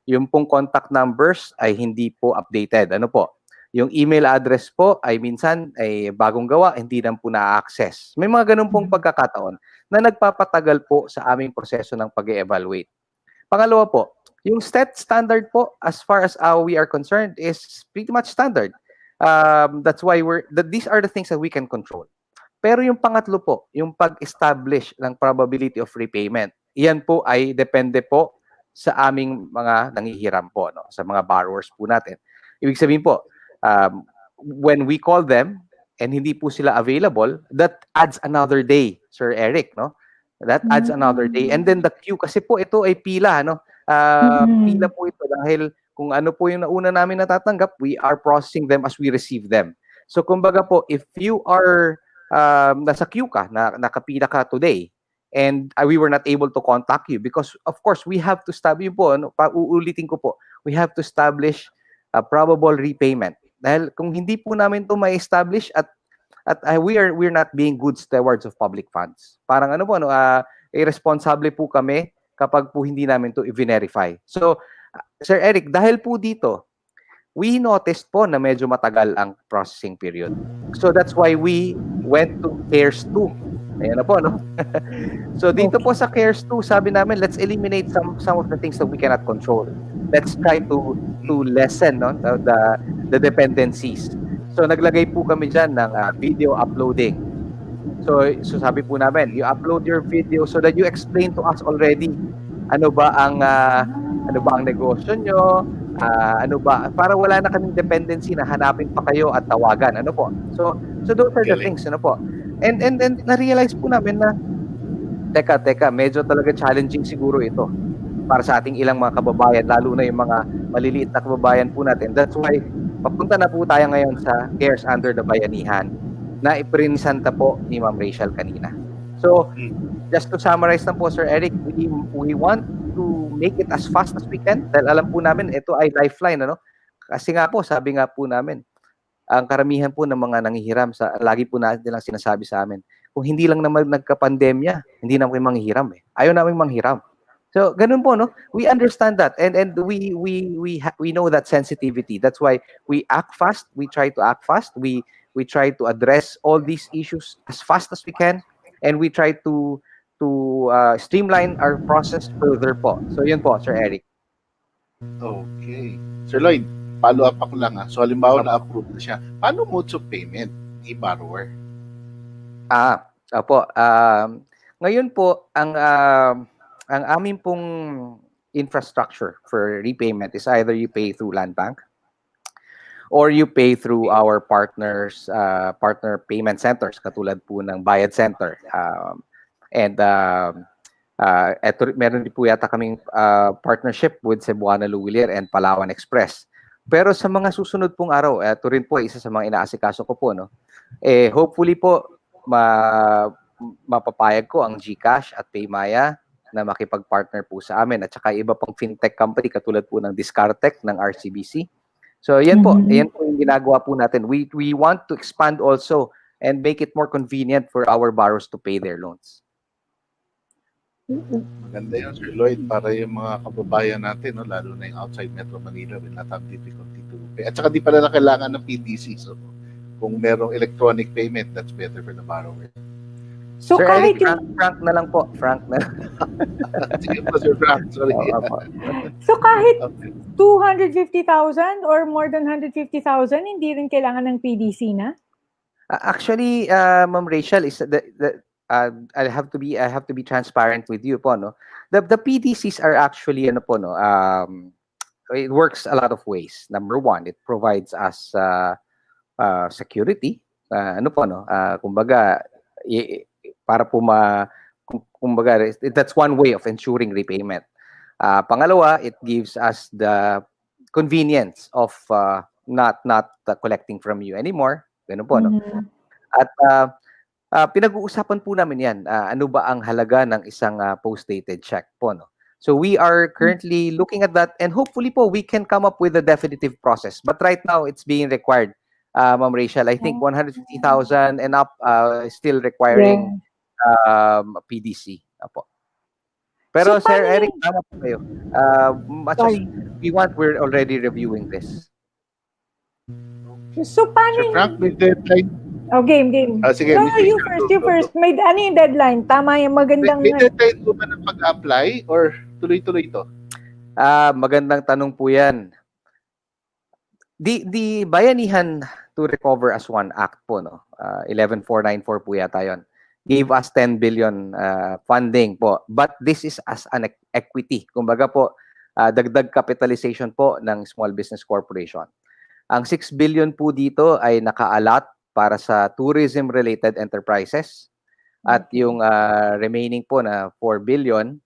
[SPEAKER 8] Yung pong contact numbers ay hindi po updated. Ano po? Yung email address po ay minsan ay bagong gawa, hindi na po na-access. May mga ganun pong pagkakataon na nagpapatagal po sa aming proseso ng pag-evaluate. Pangalawa po, yung standard po, as far as we are concerned, is pretty much standard. That's why these are the things that we can control. Pero yung pangatlo po, yung pag-establish ng probability of repayment, iyan po ay depende po sa aming mga nangihiram po, no? Sa mga borrowers po natin. Ibig sabihin po, when we call them and hindi po sila available, that adds another day, Sir Eric, no? That adds another day. And then the queue, kasi po ito ay pila, no? Pila po ito dahil kung ano po yung nauna namin natatanggap, we are processing them as we receive them. So kumbaga po, if you are nasa queue ka, nakapila ka today, and we were not able to contact you because of course we have to establish po, uulitin ko po, we have to establish a probable repayment. Dahil kung hindi po namin to ma-establish at we're not being good stewards of public funds. Parang ano po, irresponsible po kami kapag po hindi namin to i-verify. So, Sir Eric, dahil po dito, we noticed po na medyo matagal ang processing period. So that's why we went to 𝗘𝗃𝗄. Ayan na po, no? So dito po sa 𝗘𝗃𝗄, sabi namin, let's eliminate some of the things that we cannot control. Let's try to lessen, no, the dependencies. So naglagay po kami dyan ng video uploading. So sabi po namin, you upload your video so that you explain to us already ano ba ang negosyo nyo, ano ba, para wala na kaming dependency na hanapin pa kayo at tawagan, ano po. So those are the things, ano po. And na-realize po namin na teka, medyo talaga challenging siguro ito para sa ating ilang mga kababayan, lalo na yung mga maliliit na kababayan po natin. That's why papunta na po tayo ngayon sa Cares Under the Bayanihan na iprinisanta po ni Ma'am Rachele kanina. So, just to summarize na po, Sir Eric, we want to make it as fast as we can dahil alam po namin ito ay lifeline, ano? Kasi nga po, sabi nga po namin, ang karamihan po ng mga nanghihiram, lagi po natin nilang sinasabi sa amin, kung hindi lang naman nagka-pandemya, hindi na kami manghihiram eh. Ayaw namin manghiram. So, ganun po, no? We understand that and we know that sensitivity. That's why we act fast, we try to act fast, we try to address all these issues as fast as we can, and we try to streamline our process further po. So, yun po, Sir Eric.
[SPEAKER 6] Okay. Sir Lloyd, follow up ako lang. So, halimbawa na-approve na siya. Paano modes of payment ni borrower?
[SPEAKER 8] Opo. Ngayon po, ang aming pong infrastructure for repayment is either you pay through Land Bank or you pay through our partner payment centers, katulad po ng Bayad Center. Meron din po yata kaming partnership with Cebuana Luwilier and Palawan Express. Pero sa mga susunod pong araw, ito rin po isa sa mga inaasikaso ko po, no? Hopefully po mapapayag ko ang GCash at PayMaya na makipag-partner po sa amin at saka iba pang fintech company katulad po ng Discartech ng RCBC. So yan po, yan po yung ginagawa po natin. We want to expand also and make it more convenient for our borrowers to pay their loans.
[SPEAKER 6] Maganda yun, Sir Lloyd, para yung mga kababayan natin, no, lalo na yung outside Metro Manila, will not have difficulty to pay. At saka di pala na kailangan ng PDC. So kung merong electronic payment, that's better for the borrower.
[SPEAKER 7] So
[SPEAKER 8] Sir
[SPEAKER 7] kahit
[SPEAKER 8] Eric, Frank na lang po. Frank na lang.
[SPEAKER 6] Sige po, Sir Frank. Sorry.
[SPEAKER 7] So kahit
[SPEAKER 6] Okay.
[SPEAKER 7] 250,000 or more than 150,000, hindi rin kailangan ng PDC na?
[SPEAKER 8] Actually, Ma'am Rachele, I have to be transparent with you po, no. The PDCs are actually ano po, no, it works a lot of ways. Number one, it provides us security. Ano po, no, kumbaga para po kumbaga that's one way of ensuring repayment. Pangalawa, it gives us the convenience of not collecting from you anymore. Ganun po, no. At pinag-uusapan po namin yan, ano ba ang halaga ng isang post-dated check po, no? So we are currently looking at that and hopefully po we can come up with a definitive process. But right now, it's being required, Ma'am Rachele. I think 150,000 and up still requiring PDC. Apo. Pero
[SPEAKER 7] So,
[SPEAKER 8] Sir
[SPEAKER 7] paano
[SPEAKER 8] Eric, tama po kayo. Much as we're already reviewing this.
[SPEAKER 7] So paano
[SPEAKER 6] Sir Frank, may deadline.
[SPEAKER 7] Oh, game.
[SPEAKER 6] Sige,
[SPEAKER 7] No,
[SPEAKER 6] Mr.
[SPEAKER 7] you
[SPEAKER 6] Chair,
[SPEAKER 7] first. May ano yung deadline? Tama yung magandang...
[SPEAKER 6] May deadline po ba ng pag-apply or tuloy-tuloy ito?
[SPEAKER 8] Magandang tanong po yan. The Bayanihan to Recover as One Act po, no? 11494 po yata yun. Gave us 10 billion funding po. But this is as an equity. Kumbaga po, dagdag capitalization po ng Small Business Corporation. Ang 6 billion po dito ay naka-allot para sa tourism-related enterprises. At yung remaining po na 4 billion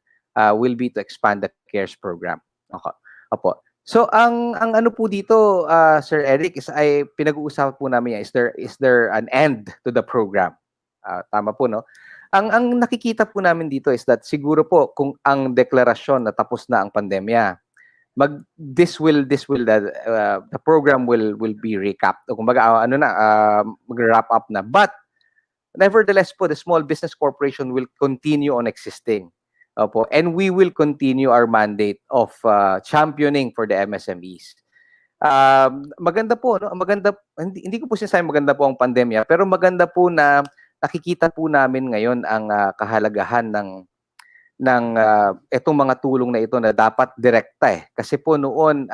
[SPEAKER 8] will be to expand the CARES program. Okay. Opo. So ang ano po dito, Sir Eric, is ay pinag-uusapan po namin, is there an end to the program? Tama po, no? Ang nakikita po namin dito is that siguro po kung ang deklarasyon na tapos na ang pandemya, the program will be recapped. O kumbaga mag-wrap up na. But nevertheless po, the Small Business Corporation will continue on existing. Opo, and we will continue our mandate of championing for the MSMEs. Maganda po, no? Hindi ko po sinasabi maganda po ang pandemya, pero maganda po na nakikita po namin ngayon ang kahalagahan ng itong mga tulong na ito na dapat direkta Kasi po noon,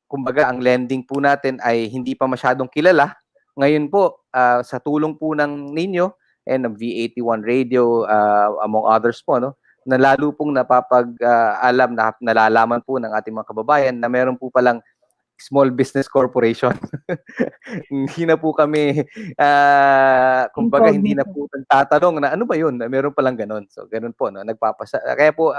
[SPEAKER 8] kumbaga ang lending po natin ay hindi pa masyadong kilala. Ngayon po, sa tulong po ng ninyo and ng V81 Radio, among others po, no, na lalo pong nalalaman po ng ating mga kababayan na meron po palang Small Business Corporation. Hindi na po kami, kumbaga, hindi na po tatanong na ano ba yun, meron palang ganun. So, ganun po, no? Kaya po,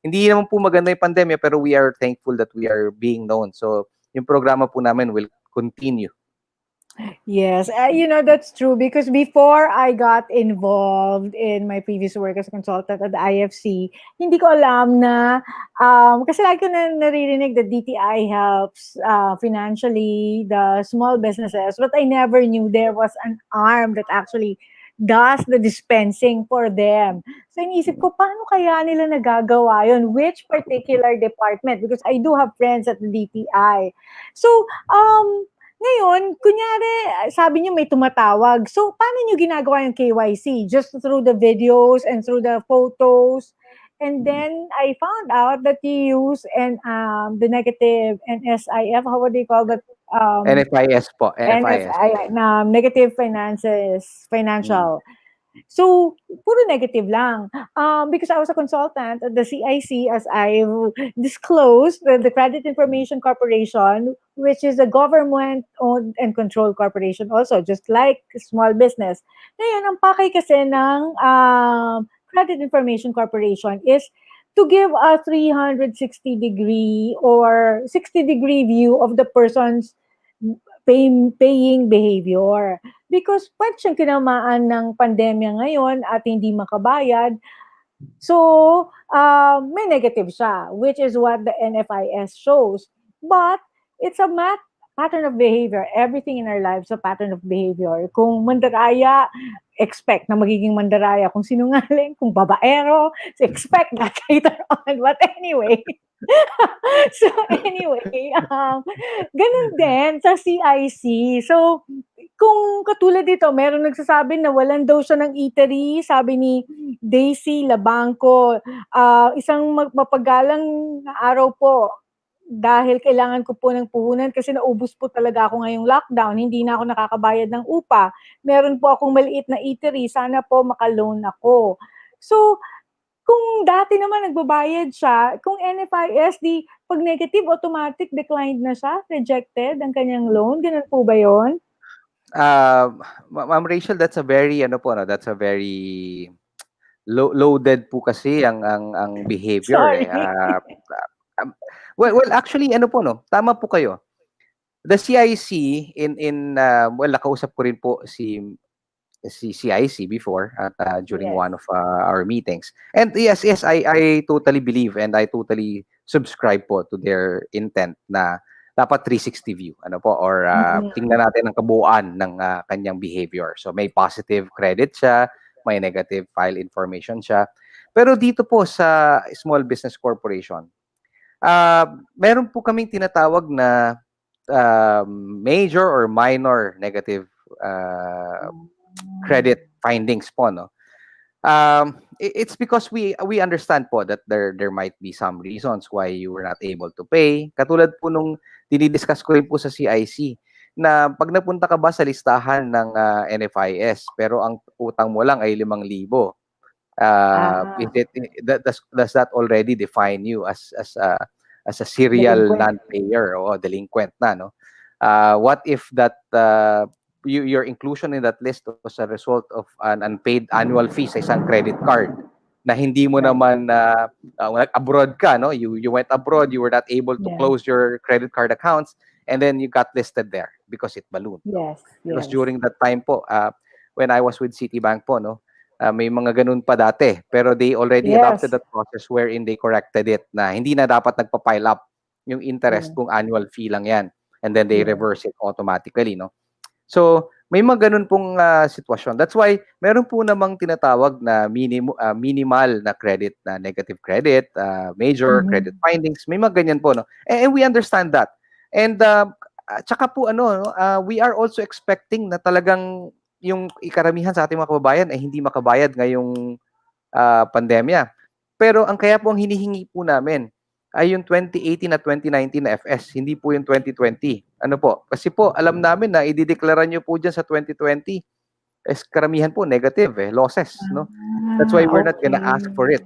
[SPEAKER 8] hindi naman po maganda yung pandemya, pero we are thankful that we are being known. So, yung programa po namin will continue.
[SPEAKER 7] Yes, that's true because before I got involved in my previous work as a consultant at the IFC, hindi ko alam na, kasi lagi ko na naririnig that DTI helps financially the small businesses, but I never knew there was an arm that actually does the dispensing for them. So iniisip ko, paano kaya nila nagagawa yun? Which particular department? Because I do have friends at the DTI. So, ngayon, kunyari, sabi niyo may tumatawag. So, paano niyo ginagawa yung KYC? Just through the videos and through the photos? And then, I found out that you use the negative NSIF, how would they call that?
[SPEAKER 8] NFIS po. NFIS.
[SPEAKER 7] Negative financial. So, puro negative lang. Because I was a consultant at the 𝗖𝗍, as I've disclosed, the Credit Information Corporation, which is a government-owned and controlled corporation also, just like small business. Ngayon, ang pakay kasi ng Credit Information Corporation is to give a 360-degree or 60-degree view of the person's paying behavior. Because pwede siyang tinamaan ng pandemya ngayon at hindi makabayad. So, may negative siya, which is what the NFIS shows. But, it's a pattern of behavior. Everything in our lives is a pattern of behavior. Kung mandaraya, expect na magiging mandaraya. Kung sinungaling, kung babaero, expect that later on. But anyway, so anyway, ganun din sa 𝗖𝗍. So, kung katulad dito, meron nagsasabi na walan daw siya ng eatery, sabi ni Daisy Labangco, isang mapagalang araw po, dahil kailangan ko po ng puhunan kasi naubos po talaga ako ngayong lockdown, hindi na ako nakakabayad ng upa. Meron po akong maliit na eatery, sana po makaloan ako. So, kung dati naman nagbabayad siya, kung NFIS, pag negative, automatic declined na siya, rejected ang kanyang loan. Ganun po ba yun?
[SPEAKER 8] Ma'am Rachel, that's a very loaded po kasi ang behavior.
[SPEAKER 7] Sorry.
[SPEAKER 8] Well, actually, tama po kayo. The 𝗖𝗍 nakausap ko rin po si 𝗖𝗍 before during one of our meetings. And yes, I totally believe and I totally subscribe po to their intent na dapat 360 view, or tingnan natin ang kabuuan ng kanyang behavior. So may positive credit siya, may negative file information siya. Pero dito po sa Small Business Corporation, meron po kaming tinatawag na major or minor negative credit findings po, no? It's because we understand po that there might be some reasons why you were not able to pay. Katulad po nung dinidiscuss ko rin po sa 𝗖𝗍 na pag napunta ka ba sa listahan ng NFIS pero ang utang mo lang ay 5,000, does that already define you as a serial non-payer o delinquent na, no? What if that your inclusion in that list was a result of an unpaid annual fee sa isang credit card na hindi mo naman abroad ka, no? You went abroad, you were not able to close your credit card accounts, and then you got listed there because it ballooned.
[SPEAKER 7] Yes.
[SPEAKER 8] Because during that time po, when I was with Citibank po, no, May mga ganun pa dati. Pero they already
[SPEAKER 7] Yes.
[SPEAKER 8] adopted that process wherein they corrected it na hindi na dapat nagpa-pile up yung interest kung annual fee lang yan. And then they reverse it automatically, no? So, may mga ganun pong sitwasyon. That's why meron po namang tinatawag na minimal na credit, na negative credit, major credit findings. May mga ganyan po, no? And we understand that. And tsaka po we are also expecting na talagang yung ikaramihan sa ating mga kababayan ay hindi makabayad ngayong pandemya. Pero ang kaya po ang hinihingi po namin ay yung 2018 at 2019 na FS, hindi po yung 2020. Ano po? Kasi po alam namin na idideklara nyo po dyan sa 2020 is karamihan po negative losses, no? That's why we're not gonna ask for it.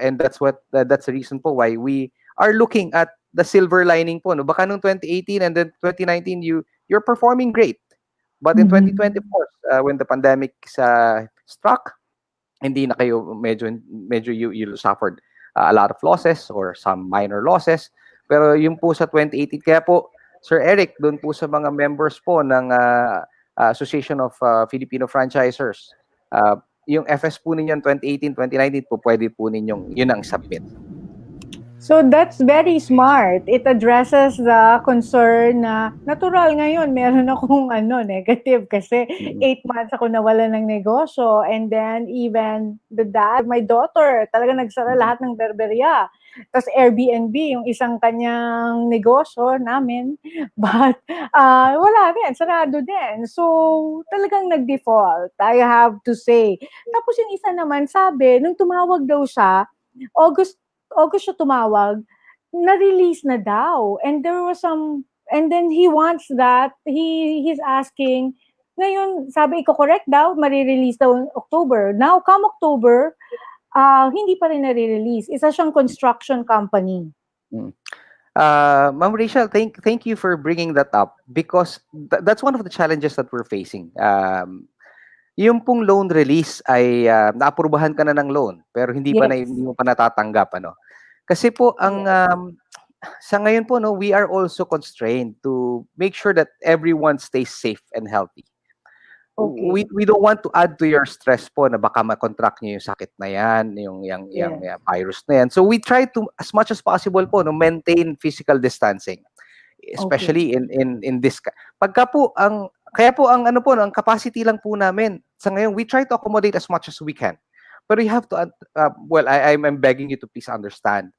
[SPEAKER 8] And that's the reason po why we are looking at the silver lining po, no? Baka nung 2018 and then 2019 you're performing great. But in 2020 of course, when the pandemic struck, hindi na kayo medyo you suffered a lot of losses or some minor losses. Pero yung po sa 2018, kaya po Sir Eric, doon po sa mga members po ng Association of Filipino Franchisers, yung FS po ninyo 2018, 2019 po pwede po ninyong yun ang submit.
[SPEAKER 7] So that's very smart. It addresses the concern na natural ngayon meron akong negative kasi 8 months ako nawala ng negosyo, and then even the dad, my daughter, talaga nagsara lahat ng berberya. Tapos Airbnb yung isang kanyang negosyo namin, but wala din, sarado din. So talagang nag-default, I have to say. Tapos yung isa naman sabi, nung tumawag daw siya, August siya tumawag, na-release na daw. And there was and then he wants that, he's asking, ngayon, sabi, i-correct daw, marirelease daw in October. Now, come October, hindi pa rin nare-release. Isa siyang construction company.
[SPEAKER 8] Ma'am Rachel, thank you for bringing that up, because that's one of the challenges that we're facing. Yung pong loan release ay naaprubahan ka na ng loan pero hindi mo pa natatanggap, ano? Kasi po ang sa ngayon po, no, we are also constrained to make sure that everyone stays safe and healthy. Okay. We don't want to add to your stress po na baka ma-contract niyo yung sakit na yan, yung virus na yan. So we try to, as much as possible po, no, maintain physical distancing, especially in this. Pagka po kaya po ang ang capacity lang po namin sa ngayon, we try to accommodate as much as we can. But you have to, I'm begging you to please understand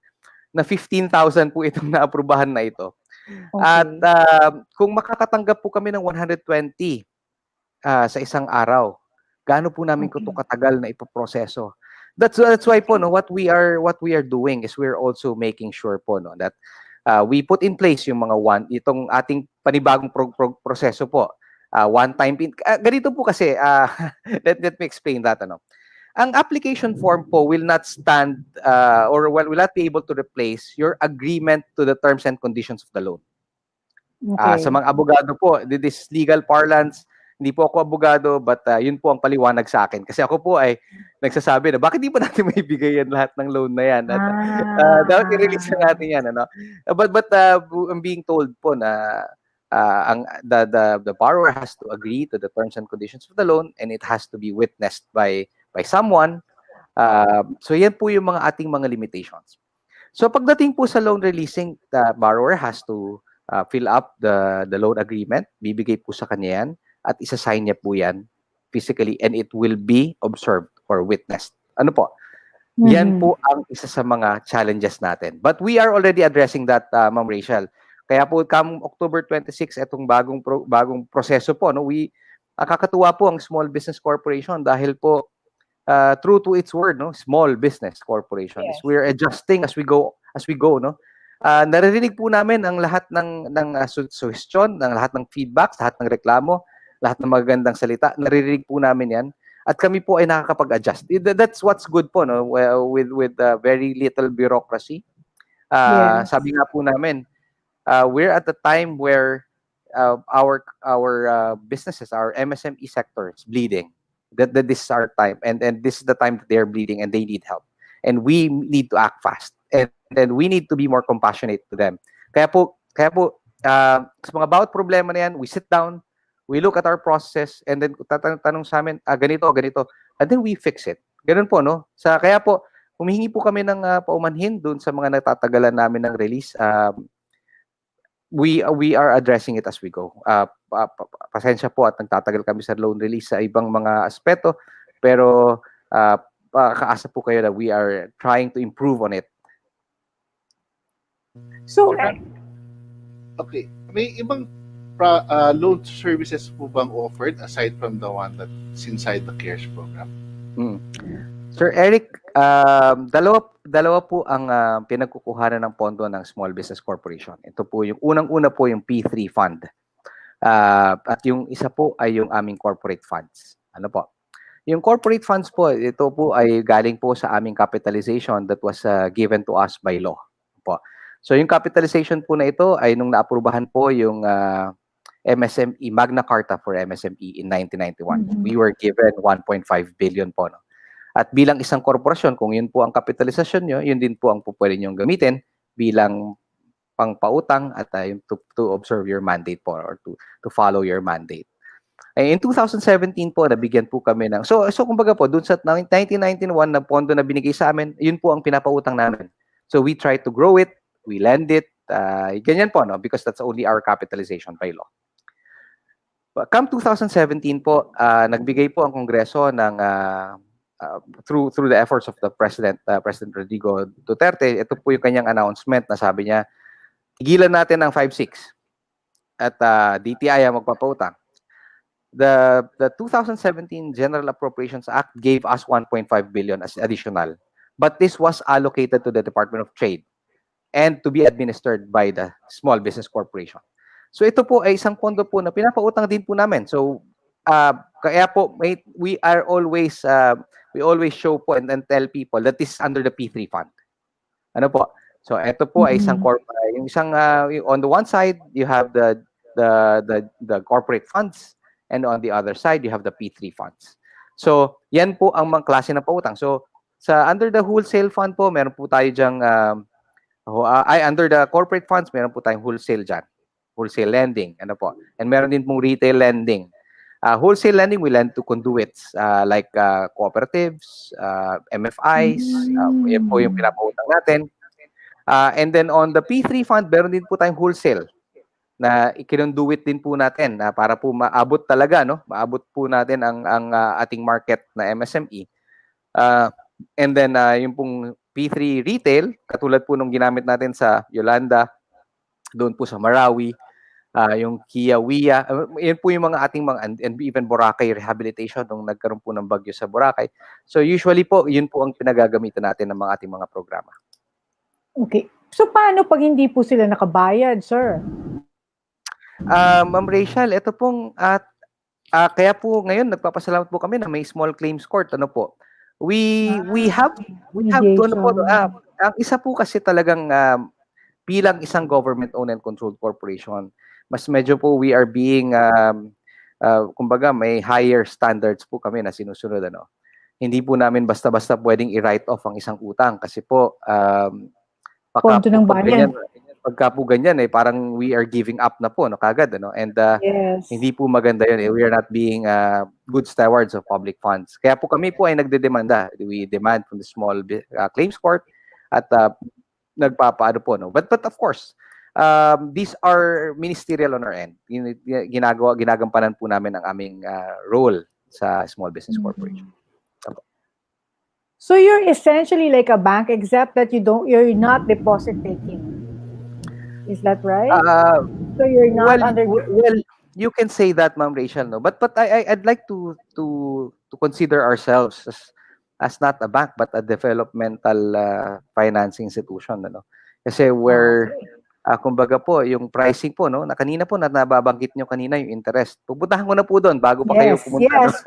[SPEAKER 8] na 15,000 po itong naaprubahan na ito. Okay. At kung makakatanggap po kami ng 120 sa isang araw, gaano po namin ito katagal na ipoproseso? That's why po, no, what we are doing is we're also making sure po, no, that we put in place yung mga itong ating panibagong proseso po. One-time pin. Ganito po kasi, let me explain that. Ang application form po will not stand or will not be able to replace your agreement to the terms and conditions of the loan. Okay. Sa mga abogado po, this legal parlance, hindi po ako abogado, but yun po ang paliwanag sa akin. Kasi ako po ay nagsasabi na bakit di pa natin maibigay yan lahat ng loan na yan? Dapat i-release na natin yan. But I'm being told po na the borrower has to agree to the terms and conditions of the loan, and it has to be witnessed by someone. So yan po yung mga ating mga limitations. So pagdating po sa loan releasing, the borrower has to fill up the loan agreement. Bibigay po sa kanya yan at isa-sign niya po yan physically, and it will be observed or witnessed. Ano po? Yan po ang isa sa mga challenges natin. But we are already addressing that, Ma'am Rachel. Kaya po come October 26, itong bagong proseso po, no, kakatuwa po ang Small Business Corporation dahil po true to its word, no, Small Business Corporation. Yes. We're adjusting as we go, no. Naririnig po namin ang lahat ng suggestion, ng lahat ng feedbacks, lahat ng reklamo, lahat ng magagandang salita. Naririnig po namin 'yan. At kami po ay nakakapag-adjust. That's what's good po, no, with very little bureaucracy. Yes. Sabi nga po namin, we're at the time where our businesses, our MSME sector is bleeding. That this is our time, and this is the time that they're bleeding and they need help, and we need to act fast, and we need to be more compassionate to them. Kaya po sa mga bawat problema na yan, we sit down, we look at our process, and then tanong sa amin, ganito, and then we fix it. Ganun po, no? Kaya po, humihingi po kami ng paumanhin dun sa mga natatagalan namin ng release. We are addressing it as we go. Pasensya po at nagtatagal kami sa loan release sa ibang mga aspeto, pero kaasa po kayo that we are trying to improve on it.
[SPEAKER 7] So,
[SPEAKER 6] Okay. May ibang loan services po bang offered aside from the one that's inside the CARES program?
[SPEAKER 8] Sir Eric, dalawa po ang pinagkukuhanan ng pondo ng Small Business Corporation. Ito po yung unang-una po yung P3 fund. At yung isa po ay yung aming corporate funds. Ano po? Yung corporate funds po, ito po ay galing po sa aming capitalization that was given to us by law. Po. So yung capitalization po na ito ay nung naaprubahan po yung MSME, Magna Carta for MSME in 1991. We were given 1.5 billion po. No? At bilang isang korporasyon, kung yun po ang kapitalisasyon nyo, yun din po ang pwede nyong gamitin bilang pangpautang at to observe your mandate po or to follow your mandate. In 2017 po, nabigyan po kami ng... So kumbaga po, dun sa 1991 na pondo na binigay sa amin, yun po ang pinapautang namin. So we try to grow it, we lend it, ganyan po, no? Because that's only our capitalization by law. Come 2017 po, nagbigay po ang Kongreso ng... through the efforts of the President Rodrigo Duterte, ito po yung kanyang announcement na sabi niya, tigilan natin ang 5-6 at DTI ang magpapautang. The 2017 General Appropriations Act gave us 1.5 billion as additional, but this was allocated to the Department of Trade and to be administered by the Small Business Corporation. So ito po ay isang pondo po na pinapautang din po namin. So kaya po we always show po and tell people that this is under the P3 fund. Ano po? So ito po ay isang yung isang on the one side you have the corporate funds, and on the other side you have the P3 funds. So yan po ang mga klase ng pautang. So under the wholesale fund po, meron po tayo diyang under the corporate funds, meron po tayong wholesale dyan. Wholesale lending, ano po. And meron din pong retail lending. Wholesale lending, we lend to conduits like cooperatives, MFIs, yan po yung pinapautang natin. And then on the P3 fund, meron din po tayong wholesale na ikinonduit din po natin para po maabot talaga, no? Maabot po natin ang ating market na MSME. And then yung pong P3 retail, katulad po nung ginamit natin sa Yolanda, doon po sa Marawi, yung 𝗘𝗿𝗄𝗴, yun po yung mga ating and even Boracay rehabilitation nung nagkaroon po ng bagyo sa Boracay. So usually po, yun po ang pinagagamitan natin ng ating mga programa.
[SPEAKER 7] Okay. So paano pag hindi po sila nakabayad, sir?
[SPEAKER 8] Ma'am Rachele, ito pong kaya po ngayon nagpapasalamat po kami na may small claims court. Ano po? We have ano po, ang isa po kasi talagang bilang isang government-owned and controlled corporation, mas medyo po we are being kumbaga may higher standards po kami na sinusunod, ano. Hindi po namin basta-basta pwedeng i-write off ang isang utang kasi po
[SPEAKER 7] Ponto ng bayan.
[SPEAKER 8] Pagka po ganyan parang we are giving up na po, no, kagad, ano. And
[SPEAKER 7] Yes.
[SPEAKER 8] hindi po maganda yun. We are not being good stewards of public funds. Kaya po kami po ay nagdedemanda. We demand from the small claims court at nagpapaano po, no. But of course, these are ministerial on our end. Ginagampanan po namin ang aming role sa small business corporation.
[SPEAKER 7] So you're essentially like a bank, except that you're not deposit taking. Is that right? So you're not
[SPEAKER 8] well, you can say that, Ma'am Rachele, no. But I'd like to consider ourselves as not a bank but a developmental financing institution, ano. Kasi kumbaga po yung pricing po, no, na kanina po nababanggit nyo kanina yung interest. Pupuntahan ko na po doon bago pa kayo pumunta.
[SPEAKER 7] Yes.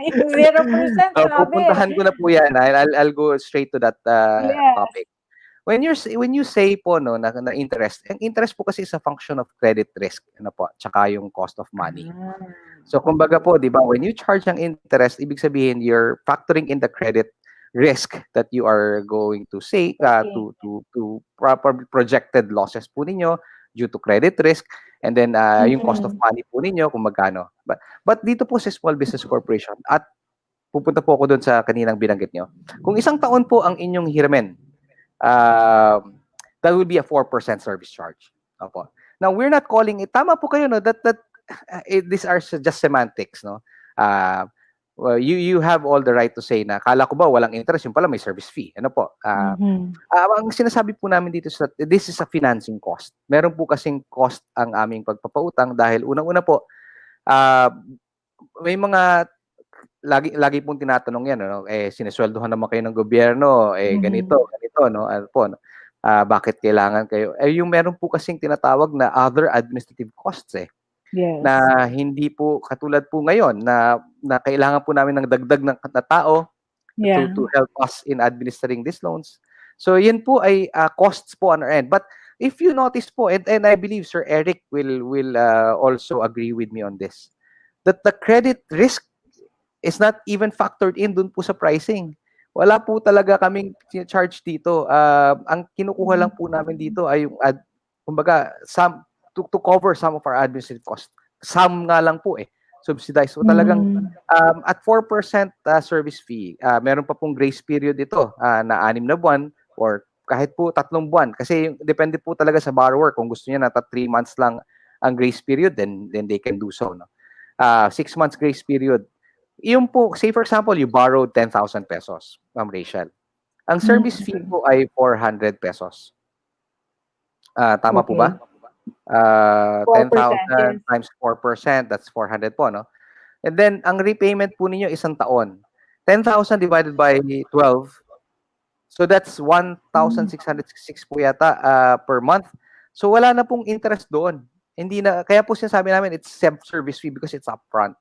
[SPEAKER 7] 0%.
[SPEAKER 8] Pupuntahan ko na po yan. I'll go straight to that topic. When you say po, no, na interest, ang interest po kasi is a function of credit risk, ano po, tsaka yung cost of money. So kumbaga po, di ba, when you charge ang interest, ibig sabihin you're factoring in the credit risk that you are going to say to proper projected losses po ninyo due to credit risk, and then yung cost of money po ninyo kung magkano. But dito po sa small business corporation, at pupunta po ako doon sa kaninang binanggit nyo. Kung isang taon po ang inyong hiramin, that will be a 4% service charge. Opo. Now, we're not calling it, tama po kayo, no, that these are just semantics, no? Well, you have all the right to say na kala ko ba walang interest, yung pala may service fee. Ano po? Ang sinasabi po namin dito sa this is a financing cost. Meron po kasing cost ang aming pagpapautang dahil unang-una po may mga lagi pong tinatanong yan, no? Sinesweldohan naman kayo ng gobyerno, ganito, no? Ano po, no? Bakit kailangan kayo? Yung meron po kasing tinatawag na other administrative costs
[SPEAKER 7] Yes.
[SPEAKER 8] na hindi po katulad po ngayon na kailangan po namin ng dagdag ng tao to help us in administering these loans. So yan po ay costs po on our end. But if you notice po, and I believe Sir Eric will also agree with me on this, that the credit risk is not even factored in dun po sa pricing. Wala po talaga kaming charge dito. Ang kinukuha lang po namin dito ay yung kumbaga to cover some of our administrative costs. Some nga lang po subsidized. So talagang at 4% service fee, meron pa pong grace period ito na 6 na buwan or kahit po 3 buwan. Kasi depende po talaga sa borrower. Kung gusto niya na 3 months lang ang grace period, then they can do so. No? 6 months grace period. Yung po, say for example, you borrowed 10,000 pesos, Ma'am Rachel. Ang service fee po ay 400 pesos. Tama po ba? 10,000 times 4%, that's 400 po, no? And then, ang repayment po ninyo isang taon. 10,000 divided by 12, so that's 1,666 po yata per month. So, wala na pong interest doon. Hindi na, kaya po sinasabi namin, it's service fee because it's upfront.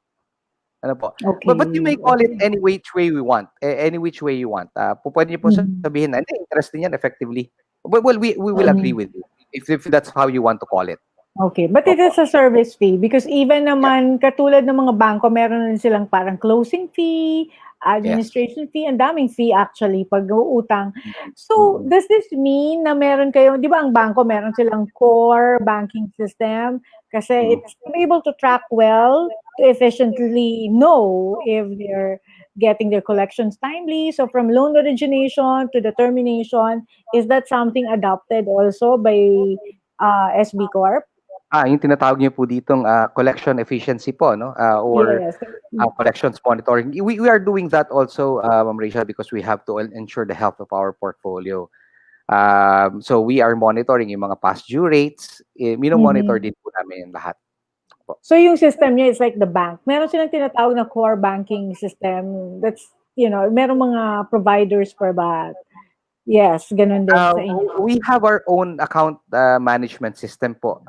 [SPEAKER 8] Ano po?
[SPEAKER 7] Okay.
[SPEAKER 8] But you may call it any which way we want. Any which way you want. Pwede niyo po sabihin na, hindi, interest din yan effectively. Well, we will agree with you. If that's how you want to call it.
[SPEAKER 7] Okay, but it is a service fee because even naman katulad ng mga bangko, meron din silang parang closing fee, administration fee, and daming fee actually pag uutang. So, does this mean na meron kayo, di ba ang bangko meron silang core banking system kasi it's able to track well to efficiently know if they're getting their collections timely. So from loan origination to determination, is that something adopted also by SB Corp?
[SPEAKER 8] Yung tinatawag niyo po ditong collection efficiency po, no? Or collections monitoring. We are doing that also, Ma'am Rachel, because we have to ensure the health of our portfolio. So we are monitoring yung mga past due rates. Monitor din po namin yung lahat.
[SPEAKER 7] So yung system niya is like the bank. Meron silang tinatawag na core banking system. That's, meron mga providers for that. Yes, ganun din sa inyo.
[SPEAKER 8] We have our own account management system po.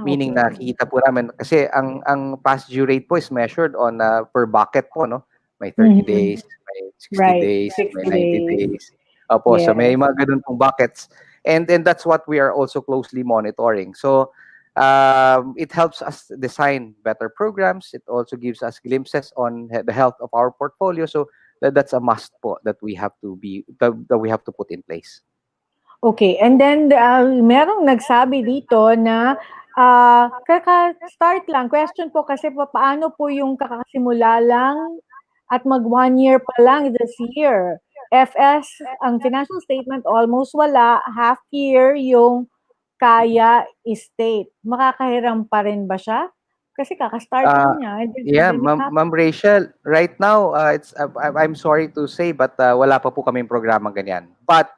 [SPEAKER 8] Meaning nakikita po namin kasi ang past due rate po is measured on per bucket po, no? May 30 days, may 60 days, may 90 days. Opo, so may mga ganun pong buckets. And that's what we are also closely monitoring. So it helps us design better programs. It also gives us glimpses on the health of our portfolio. So that's a must po that we have to put in place.
[SPEAKER 7] Okay, and then merong nagsabi dito na kaka-start lang. Question po kasi paano po yung kakasimula lang at mag 1 year pa lang this year? FS, ang financial statement almost wala, half year yung kaya estate. Makakahiram pa rin ba siya? Kasi kaka-start niya.
[SPEAKER 8] Yeah, Ma'am Rachel, right now, I'm sorry to say, but wala pa po kaming programang ganyan. But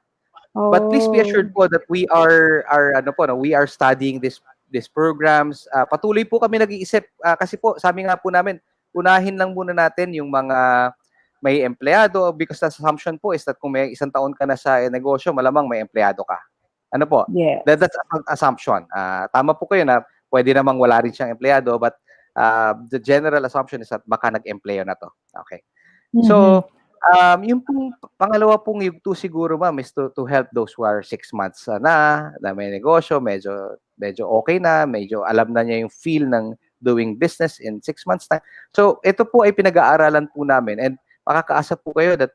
[SPEAKER 8] please be assured po that we are studying these programs. Patuloy po kami nag-iisip kasi po sabi nga po namin, unahin lang muna natin yung mga may empleyado because the assumption po is that kung may isang taon ka na sa negosyo, malamang may empleyado ka. Ano po?
[SPEAKER 7] Yes.
[SPEAKER 8] That's an assumption. Tama po kayo na pwede namang wala rin siyang empleyado, but the general assumption is that baka nag-empleyo na to. Okay. So, yung pangalawa pong yugto siguro, ma'am, is to help those who are 6 months na may negosyo, medyo okay na, medyo alam na niya yung feel ng doing business in 6 months time. So, ito po ay pinag-aaralan po namin and makakaasa po kayo that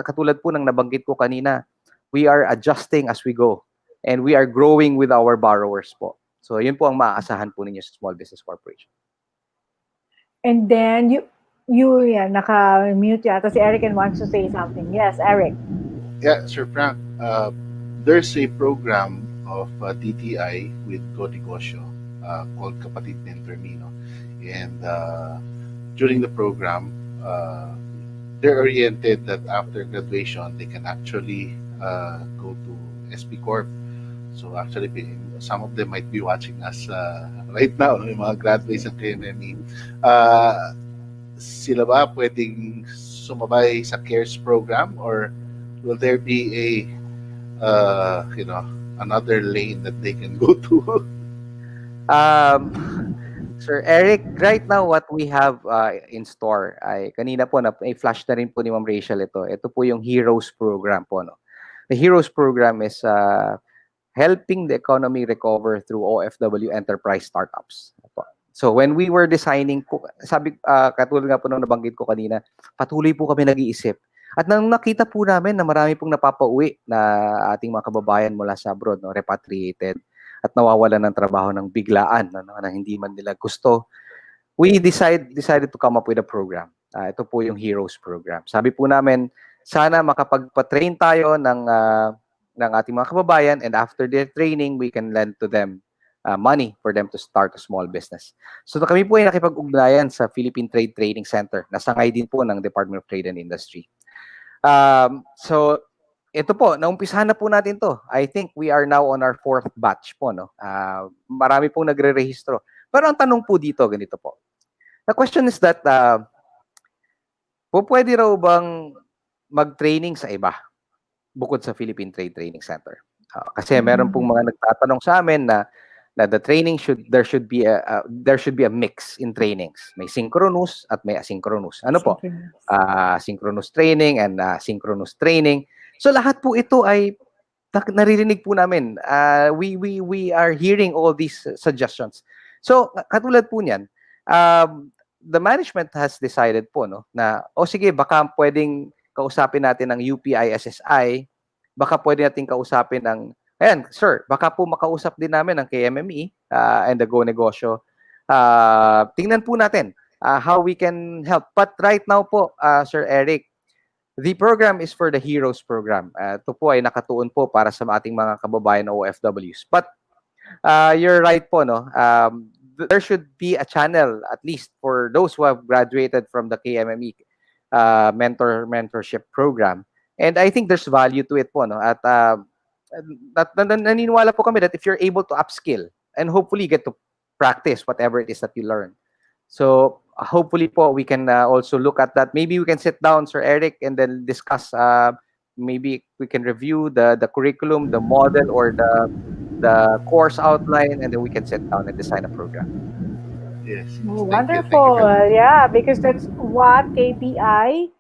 [SPEAKER 8] katulad po ng nabanggit ko kanina, we are adjusting as we go and we are growing with our borrowers po. So, yun po ang maaasahan po ninyo sa Small Business Corporation.
[SPEAKER 7] And then, naka-mute yata si Eric and wants to say something. Yes, Eric.
[SPEAKER 6] Yeah, Sir Frank, there's a program of DTI with 𝗕𝗂𝗀𝗀𝗀 called Kapatid ng Termino. And during the program, they're oriented that after graduation, they can actually go to SP Corp. So actually, some of them might be watching us right now, yung mga graduates ng KMME. Sila ba pwedeng sumabay sa CARES program, or will there be a another lane that they can go to?
[SPEAKER 8] Sir Eric, right now what we have in store ay kanina po i-flash na rin po ni Ma'am Rachele ito. Ito po yung Heroes program po, no. The Heroes program is helping the economy recover through OFW enterprise startups. So when we were designing po, sabi katulad nga po nung nabanggit ko kanina, patuloy po kami nag-iisip. At nang nakita po namin na marami pong napapauwi na ating mga kababayan mula sa abroad, no, repatriated, at nawawalan ng trabaho ng biglaan, na hindi man nila gusto, we decided to come up with a program. Ito po yung Heroes program. Sabi po namin, sana makapagpa-train tayo ng ating mga kababayan, and after their training, we can lend to them money for them to start a small business. So kami po ay nakipag-ugnayan sa Philippine Trade Training Center. Nasangay din po ng Department of Trade and Industry. So ito po, naumpisahan na po natin to. I think we are now on our 4th batch po, no? Marami pong nagre-rehistro. Pero ang tanong po dito, ganito po. The question is that, pwede raw bang mag-training sa iba bukod sa Philippine Trade Training Center? Kasi meron pong mga nagtatanong sa amin na the training there should be a mix in trainings. May synchronous at may asynchronous. Ano po? Synchronous training and synchronous training. So lahat po ito ay naririnig po namin. We are hearing all these suggestions. So katulad po niyan, the management has decided po, no, na sige, baka pwedeng kausapin natin ng UPI-SSI, baka pwede natin kausapin ng sir, baka po makausap din namin ng KMME and the Go Negosyo. Tingnan po natin how we can help. But right now po, Sir Eric, the program is for the Heroes program. Ito po ay nakatuon po para sa ating mga kababayan na OFWs. But you're right po, no? There should be a channel, at least for those who have graduated from the KMME mentorship program. And I think there's value to it po, no? At naniniwala po kami that if you're able to upskill and hopefully get to practice whatever it is that you learn. So hopefully po we can also look at that. Maybe we can sit down, Sir Eric, and then discuss. Maybe we can review the curriculum, the model, or the course outline, and then we can sit down and design a program.
[SPEAKER 6] Yes.
[SPEAKER 7] Wonderful. Yeah, because that's what KPI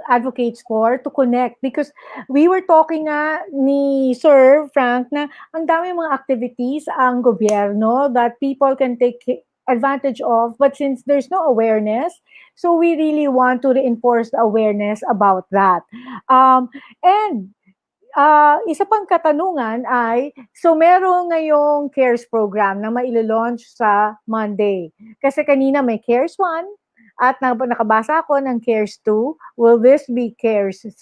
[SPEAKER 7] advocates for, to connect, because we were talking ni Sir Frank na ang dami mga activities ang gobyerno that people can take advantage of, but since there's no awareness, so we really want to reinforce the awareness about that. And isa pang katanungan ay, so meron ngayong CARES program na mailo-launch sa Monday. Kasi kanina may CARES 1, at nakabasa ako ng CARES 2. Will this be CARES 3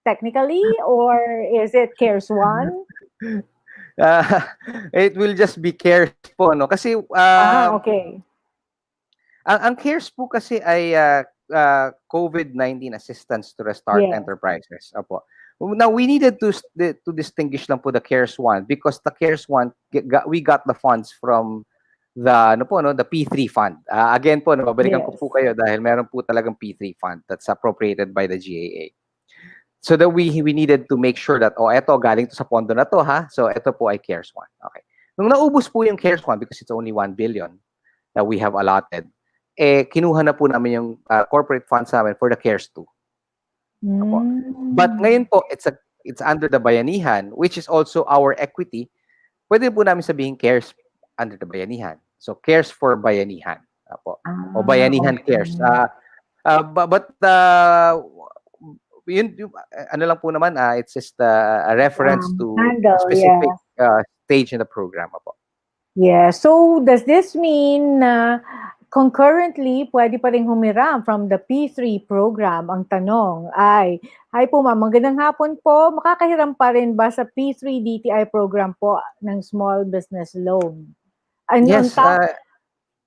[SPEAKER 7] technically, or is it CARES 1?
[SPEAKER 8] It will just be CARES po, no? Kasi
[SPEAKER 7] okay.
[SPEAKER 8] Ang CARES po kasi ay COVID-19 assistance to restart enterprises. Opo. Now we needed to distinguish lang po the CARES 1, because the CARES 1 we got the funds from the P3 fund. Again po, babalikan ko po kayo dahil meron po talagang P3 fund that's appropriated by the GAA. So that we needed to make sure that, eto, galing to sa pondo na to, ha? So ito po ay CARES 1. Okay. Nung naubos po yung CARES 1, because it's only 1 billion that we have allotted, kinuha na po namin yung corporate funds namin for the CARES 2. But ngayon po, it's under the Bayanihan, which is also our equity. Pwede po namin sabihin CARES under the Bayanihan. So CARES for Bayanihan. O Bayanihan CARES. But ano lang po naman, it's just a reference to a specific stage in the program.
[SPEAKER 7] Yeah. So does this mean concurrently, pwede pa rin humiram from the P3 program. Ang tanong ay, hi po ma'am, magandang hapon po. Makakahiram pa rin ba sa P3 DTI program po ng small business loan? And on
[SPEAKER 8] Yes,
[SPEAKER 7] top,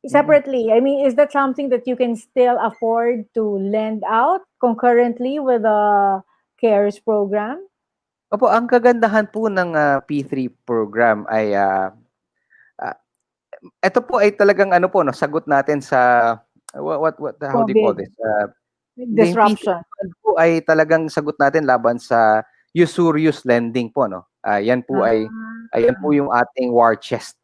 [SPEAKER 7] separately, I mean, is that something that you can still afford to lend out concurrently with the CARES program?
[SPEAKER 8] opo, ang kagandahan po ng P3 program ay ito po ay talagang ano po no, sagot natin sa what how do you call
[SPEAKER 7] COVID.
[SPEAKER 8] this? Yung
[SPEAKER 7] Disruption.
[SPEAKER 8] P3 po ay talagang sagot natin laban sa usurious lending po no. Yan po ay ayan po yung ating war chest.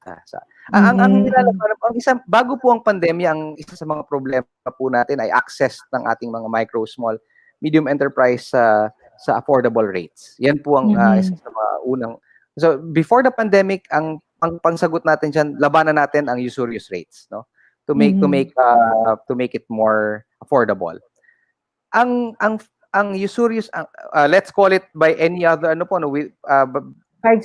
[SPEAKER 8] Ang nilalaban ang isa bago po ang pandemya, ang isa sa mga problema po natin ay access ng ating mga micro, small, medium enterprise sa affordable rates. Yan po ang isa sa mga unang. So before the pandemic, ang pangsagot natin diyan, labanan natin ang usurious rates, no? To make it more affordable. Ang usurious, let's call it by any other ano po no,
[SPEAKER 7] 5-6.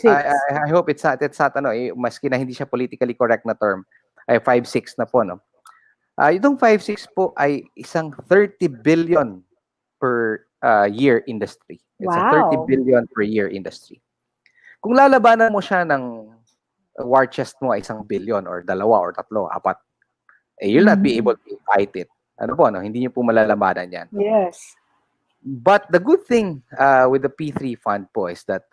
[SPEAKER 8] I hope it's not ano, maski na hindi siya politically correct na term, ay 5-6 na po no. Itong 5-6 po ay isang 30 billion per year industry. It's a 30 billion per year industry. Kung lalabanan mo siya ng war chest mo ay 1 billion or 2 or 3, 4, you'll not be able to fight it. Ano po, no? Hindi niyo po malalabanan yan.
[SPEAKER 7] Yes.
[SPEAKER 8] But the good thing with the P3 fund po is that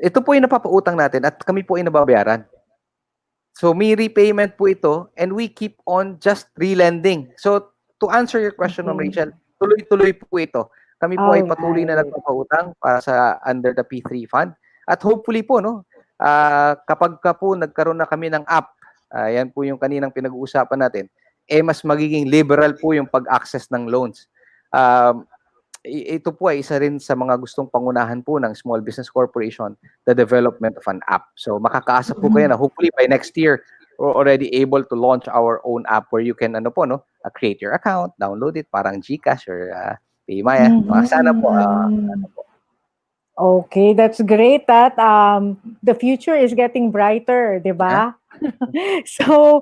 [SPEAKER 8] ito po yung napapautang natin at kami po ay nababayaran. So may repayment po ito and we keep on just relending. So to answer your question, Rachel, tuloy-tuloy po ito. Kami po ay patuloy na nagpapautang para sa under the P3 fund. At hopefully po, no, kapag po nagkaroon na kami ng app, yan po yung kaninang pinag-uusapan natin, mas magiging liberal po yung pag-access ng loans. Ito po ay isa rin sa mga gustong pangunahan po ng Small Business Corporation, the development of an app. So makakaasa po kayo na hopefully by next year, we're already able to launch our own app where you can create your account, download it, parang GCash or Paymaya. Sana po.
[SPEAKER 7] Okay, that's great that the future is getting brighter, di ba? So,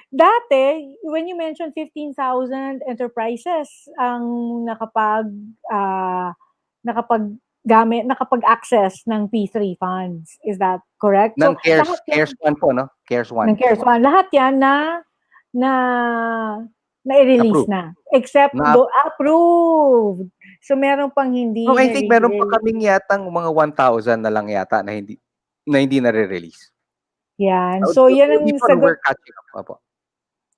[SPEAKER 7] dati, when you mentioned 15,000 enterprises ang nakapag-access ng P3 funds. Is that correct?
[SPEAKER 8] Ng
[SPEAKER 7] So,
[SPEAKER 8] CARES 1 po, no? CARES 1.
[SPEAKER 7] ng CARES 1. Lahat yan na-release na. Except approved. So, meron pang hindi
[SPEAKER 8] I think meron pa
[SPEAKER 7] na-release.
[SPEAKER 8] kaming yatang mga 1,000 na lang yata na hindi nare-release.
[SPEAKER 7] Yan. So, yan ang sagot.
[SPEAKER 8] We're catching up. Opo.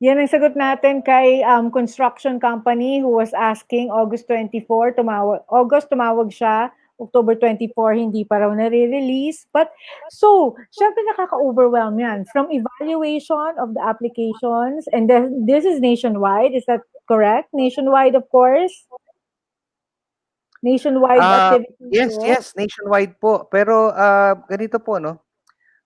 [SPEAKER 7] Yan ang sagot natin kay construction company who was asking August 24, tumawag siya, October 24, hindi pa raw nare-release. But, so, syempre nakaka-overwhelm yan. From evaluation of the applications, and this is nationwide, is that correct? Nationwide, of course? Nationwide activity.
[SPEAKER 8] Yes, nationwide po. Pero ganito po, no?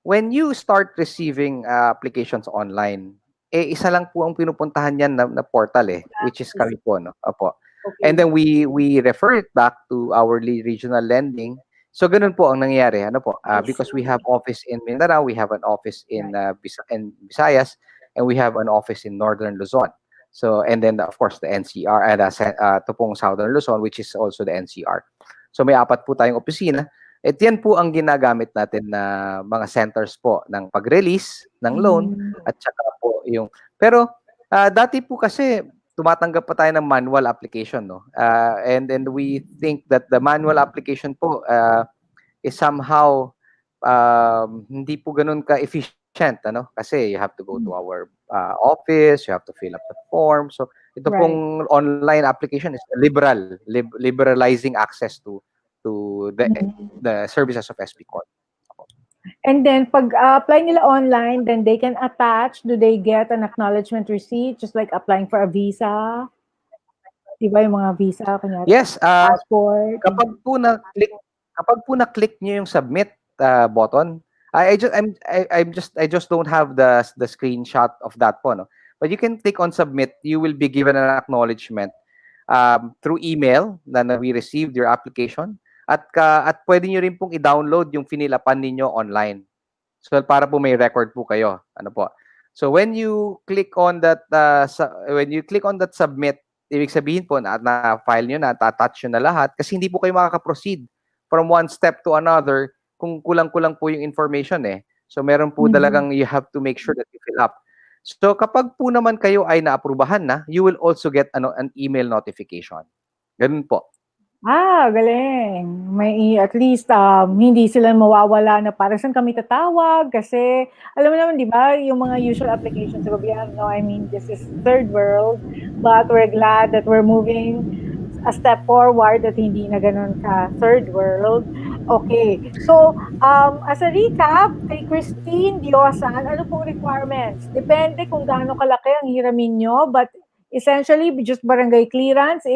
[SPEAKER 8] When you start receiving applications online, isa lang po ang pinupuntahan niyan na portal which is kami po, no? Opo. Okay. And then we refer it back to our regional lending. So ganun po ang nangyayari, ano po? Because we have office in Mindanao, we have an office in Visayas, and we have an office in Northern Luzon. So, and then of course the NCR and ito pong Southern Luzon, which is also the NCR. So may 4 po tayong opisina. At yan po ang ginagamit natin na mga centers po ng pag-release ng loan at saka po yung. Pero dati po kasi tumatanggap pa tayo ng manual application, no? And then we think that the manual application po is somehow hindi po ganun ka-efficient, ano? Kasi you have to go to our office, you have to fill up the form. So ito pong online application is liberalizing access to the services of SB Corp.
[SPEAKER 7] And then pag apply nila online, then they can attach, do they get an acknowledgement receipt just like applying for a visa? Diba yung mga visa kanya?
[SPEAKER 8] Yes,
[SPEAKER 7] passport.
[SPEAKER 8] Kapag po na-click niyo yung submit button, I just don't have the screenshot of that po, no. But you can click on submit, you will be given an acknowledgement through email na we received your application. At pwede nyo rin pong i-download yung finilapan ninyo online. So para po may record po kayo. Ano po? So when you click on that submit, ibig sabihin po na-file nyo na, touch nyo na lahat kasi hindi po kayo makaka-proceed from one step to another kung kulang-kulang po yung information eh. So meron po talagang you have to make sure that you fill up. So kapag po naman kayo ay naaprubahan na, you will also get an email notification. Ganun po.
[SPEAKER 7] Galing. May at least hindi sila mawawala na parang saan kami tatawag kasi alam mo naman, di ba, yung mga usual applications sa gobyerno, I mean, this is third world, but we're glad that we're moving a step forward at hindi na ganun ka third world. Okay. So, as a recap, kay Christine Diosan, ano pong requirements? Depende kung gaano kalaki ang hiramin nyo, but essentially, just barangay clearance.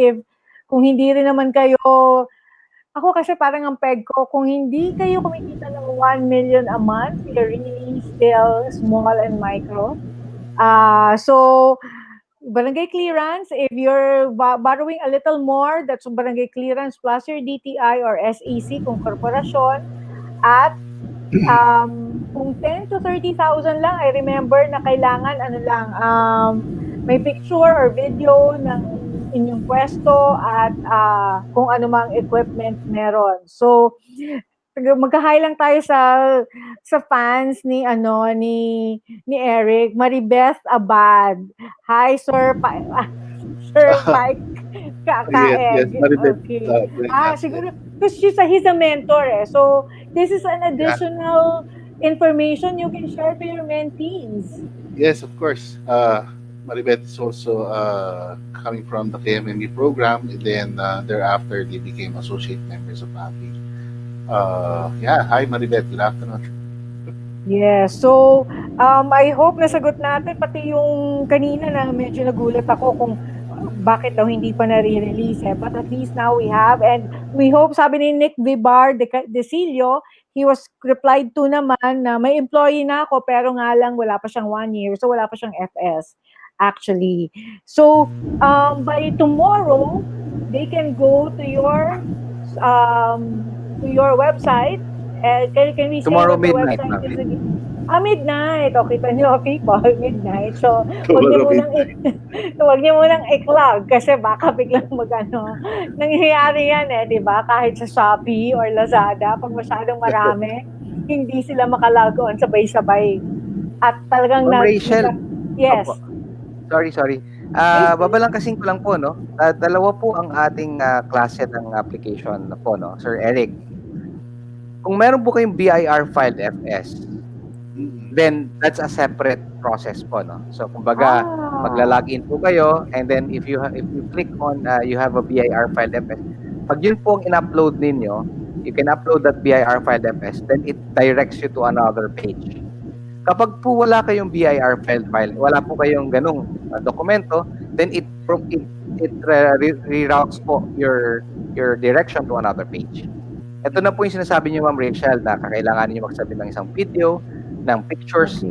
[SPEAKER 7] Kung hindi rin naman kayo, ako kasi parang ang peg ko, kung hindi kayo kumikita ng 1 million a month, you're really still small and micro. So, barangay clearance, if you're borrowing a little more, that's barangay clearance plus your DTI or SEC kung korporasyon. At kung 10 to 30,000 lang, I remember na kailangan may picture or video ng inyong pwesto at kung ano mang equipment meron. So, magka-hi lang tayo sa fans ni Eric, _𝗿𝗵𝗏 Abad. Hi, Sir Pike
[SPEAKER 6] Yes, Maribeth.
[SPEAKER 7] Okay. Siguro, because he's a mentor eh. So, this is an additional information you can share to your mentees.
[SPEAKER 6] Yes, of course. Maribeth is also coming from the KMME program, and then thereafter they became associate members of AFFI. Hi Maribeth, good afternoon.
[SPEAKER 7] Yeah, so I hope nasagot natin pati yung kanina na medyo nagulat ako kung bakit daw hindi pa nare-release eh. But at least now we have, and we hope, sabi ni Nick Vibar-Decilio, he was replied to naman na may employee na ako pero nga lang wala pa siyang 1 year, so wala pa siyang FS. Actually. So, by tomorrow, they can go to your website. Can we say
[SPEAKER 8] Tomorrow
[SPEAKER 7] what the
[SPEAKER 8] midnight,
[SPEAKER 7] website is again? Midnight. Okay, tanyo people, midnight. So, huwag niyo munang i-clog kasi baka biglang nangyayari yan eh, di ba? Kahit sa Shopee or Lazada, pag masyadong marami, hindi sila makalog on sabay-sabay. At talagang
[SPEAKER 8] Rachele.
[SPEAKER 7] Yes.
[SPEAKER 8] Opo. Sorry. Babalang kasing ko lang po, no? Dalawa po ang ating klase ng application po, no? Sir Eric. Kung meron po kayong BIR filed FS, then that's a separate process po, no? So, kumbaga, magla-login po kayo, and then if you click on you have a BIR filed FS, pag yun po ang in-upload ninyo, you can upload that BIR filed FS, then it directs you to another page. Kapag po wala kayong BIR file, wala po kayong ganung dokumento, then it reroutes po your direction to another page. Ito na po yung sinasabi niyo, Ma'am Rachele, na kakailangan niyo magsabi ng isang video, ng pictures.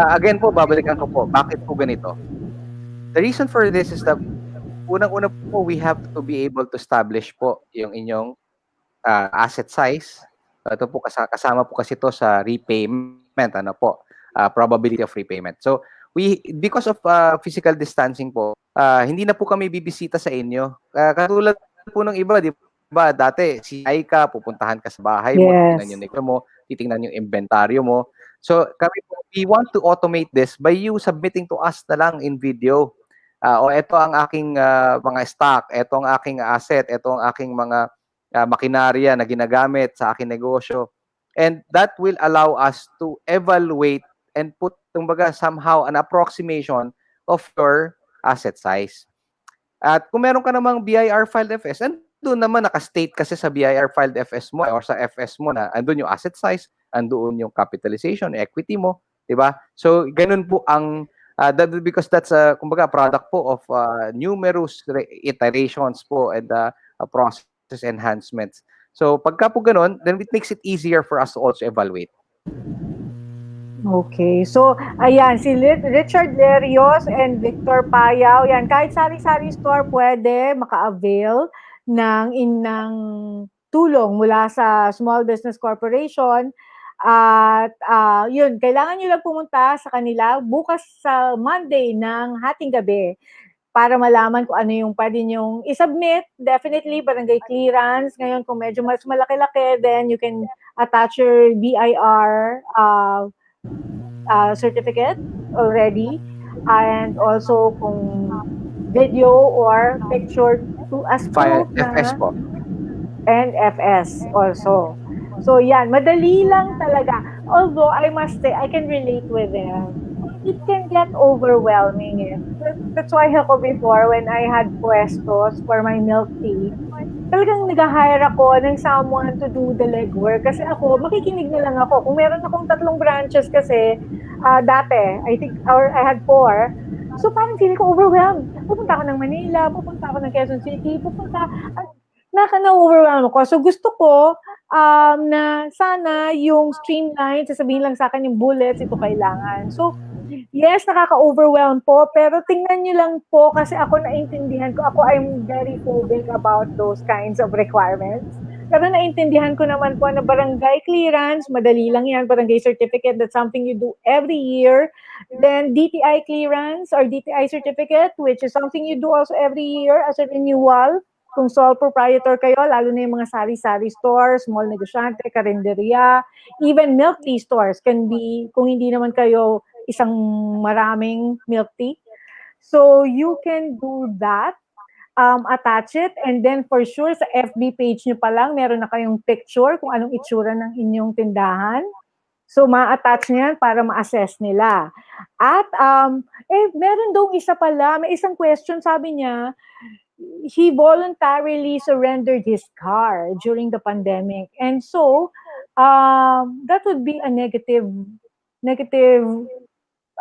[SPEAKER 8] Again po, babalikan ko po, bakit po ganito? The reason for this is that unang-una po, we have to be able to establish po yung inyong asset size. Ito po kasama po kasi ito sa repayment, probability of repayment. So, because of physical distancing po, hindi na po kami bibisita sa inyo. Katulad po ng iba, di ba? Dati, si 𝗖𝗏𝗀𝗏, pupuntahan ka sa bahay mo, titingnan yung negosyo mo, titingnan yung inventaryo mo. So, kami po, we want to automate this by you submitting to us na lang in video. Ito ang aking mga stock, ito ang aking asset, ito ang aking mga makinarya na ginagamit sa aking negosyo. And that will allow us to evaluate and put, somehow an approximation of your asset size. At kung meron ka namang BIR filed FS, andun naman naka-state kasi sa BIR filed FS mo or sa FS mo na andun yung asset size, andun yung capitalization, equity mo, di ba? So, ganun po ang, because that's a product po of numerous iterations po and process enhancements. So, pagka po ganun, then it makes it easier for us to also evaluate.
[SPEAKER 7] Okay. So, ayan, si Richard Lerios and Victor Payaw, yan, kahit sari-sari store pwede maka-avail ng tulong mula sa Small Business Corporation. At yun, kailangan nyo lang pumunta sa kanila bukas sa Monday ng hating gabi para malaman kung ano yung pwede nyong i-submit. Definitely, barangay clearance. Ngayon, kung medyo mas malaki-laki, then you can attach your BIR certificate already. And also, kung video or picture to as proof
[SPEAKER 8] FS
[SPEAKER 7] na
[SPEAKER 8] po.
[SPEAKER 7] and FS also. So yan, madali lang talaga. Although I must say, I can relate with them. It can get overwhelming. That's why ako before, when I had puestos for my milk tea, talagang nag-hire ako ng someone to do the legwork. Kasi ako, makikinig na lang ako. Kung meron akong 3 branches kasi, dati, I think, or I had 4. So parang feeling ko overwhelmed. Pupunta ako ng Manila, pupunta ako ng Quezon City, na-overwhelm ako. So gusto ko na sana yung streamline, sasabihin lang sa akin yung bullets, ito kailangan. So, yes, nakaka-overwhelm po, pero tingnan nyo lang po kasi ako naintindihan ko, I'm very phobic about those kinds of requirements. Pero naintindihan ko naman po na barangay clearance, madali lang yan, barangay certificate, that's something you do every year. Then DTI clearance or DTI certificate, which is something you do also every year as a renewal. Kung sole proprietor kayo, lalo na yung mga sari-sari stores, small negosyante, karinderya, even milk tea stores can be, kung hindi naman kayo isang maraming milk tea. So you can do that, attach it, and then for sure sa FB page nyo pa lang, meron na kayong picture kung anong itsura ng inyong tindahan. So ma-attach niyan para ma-assess nila. At meron daw isa pala, may isang question, sabi niya, he voluntarily surrendered his car during the pandemic. And so, that would be a negative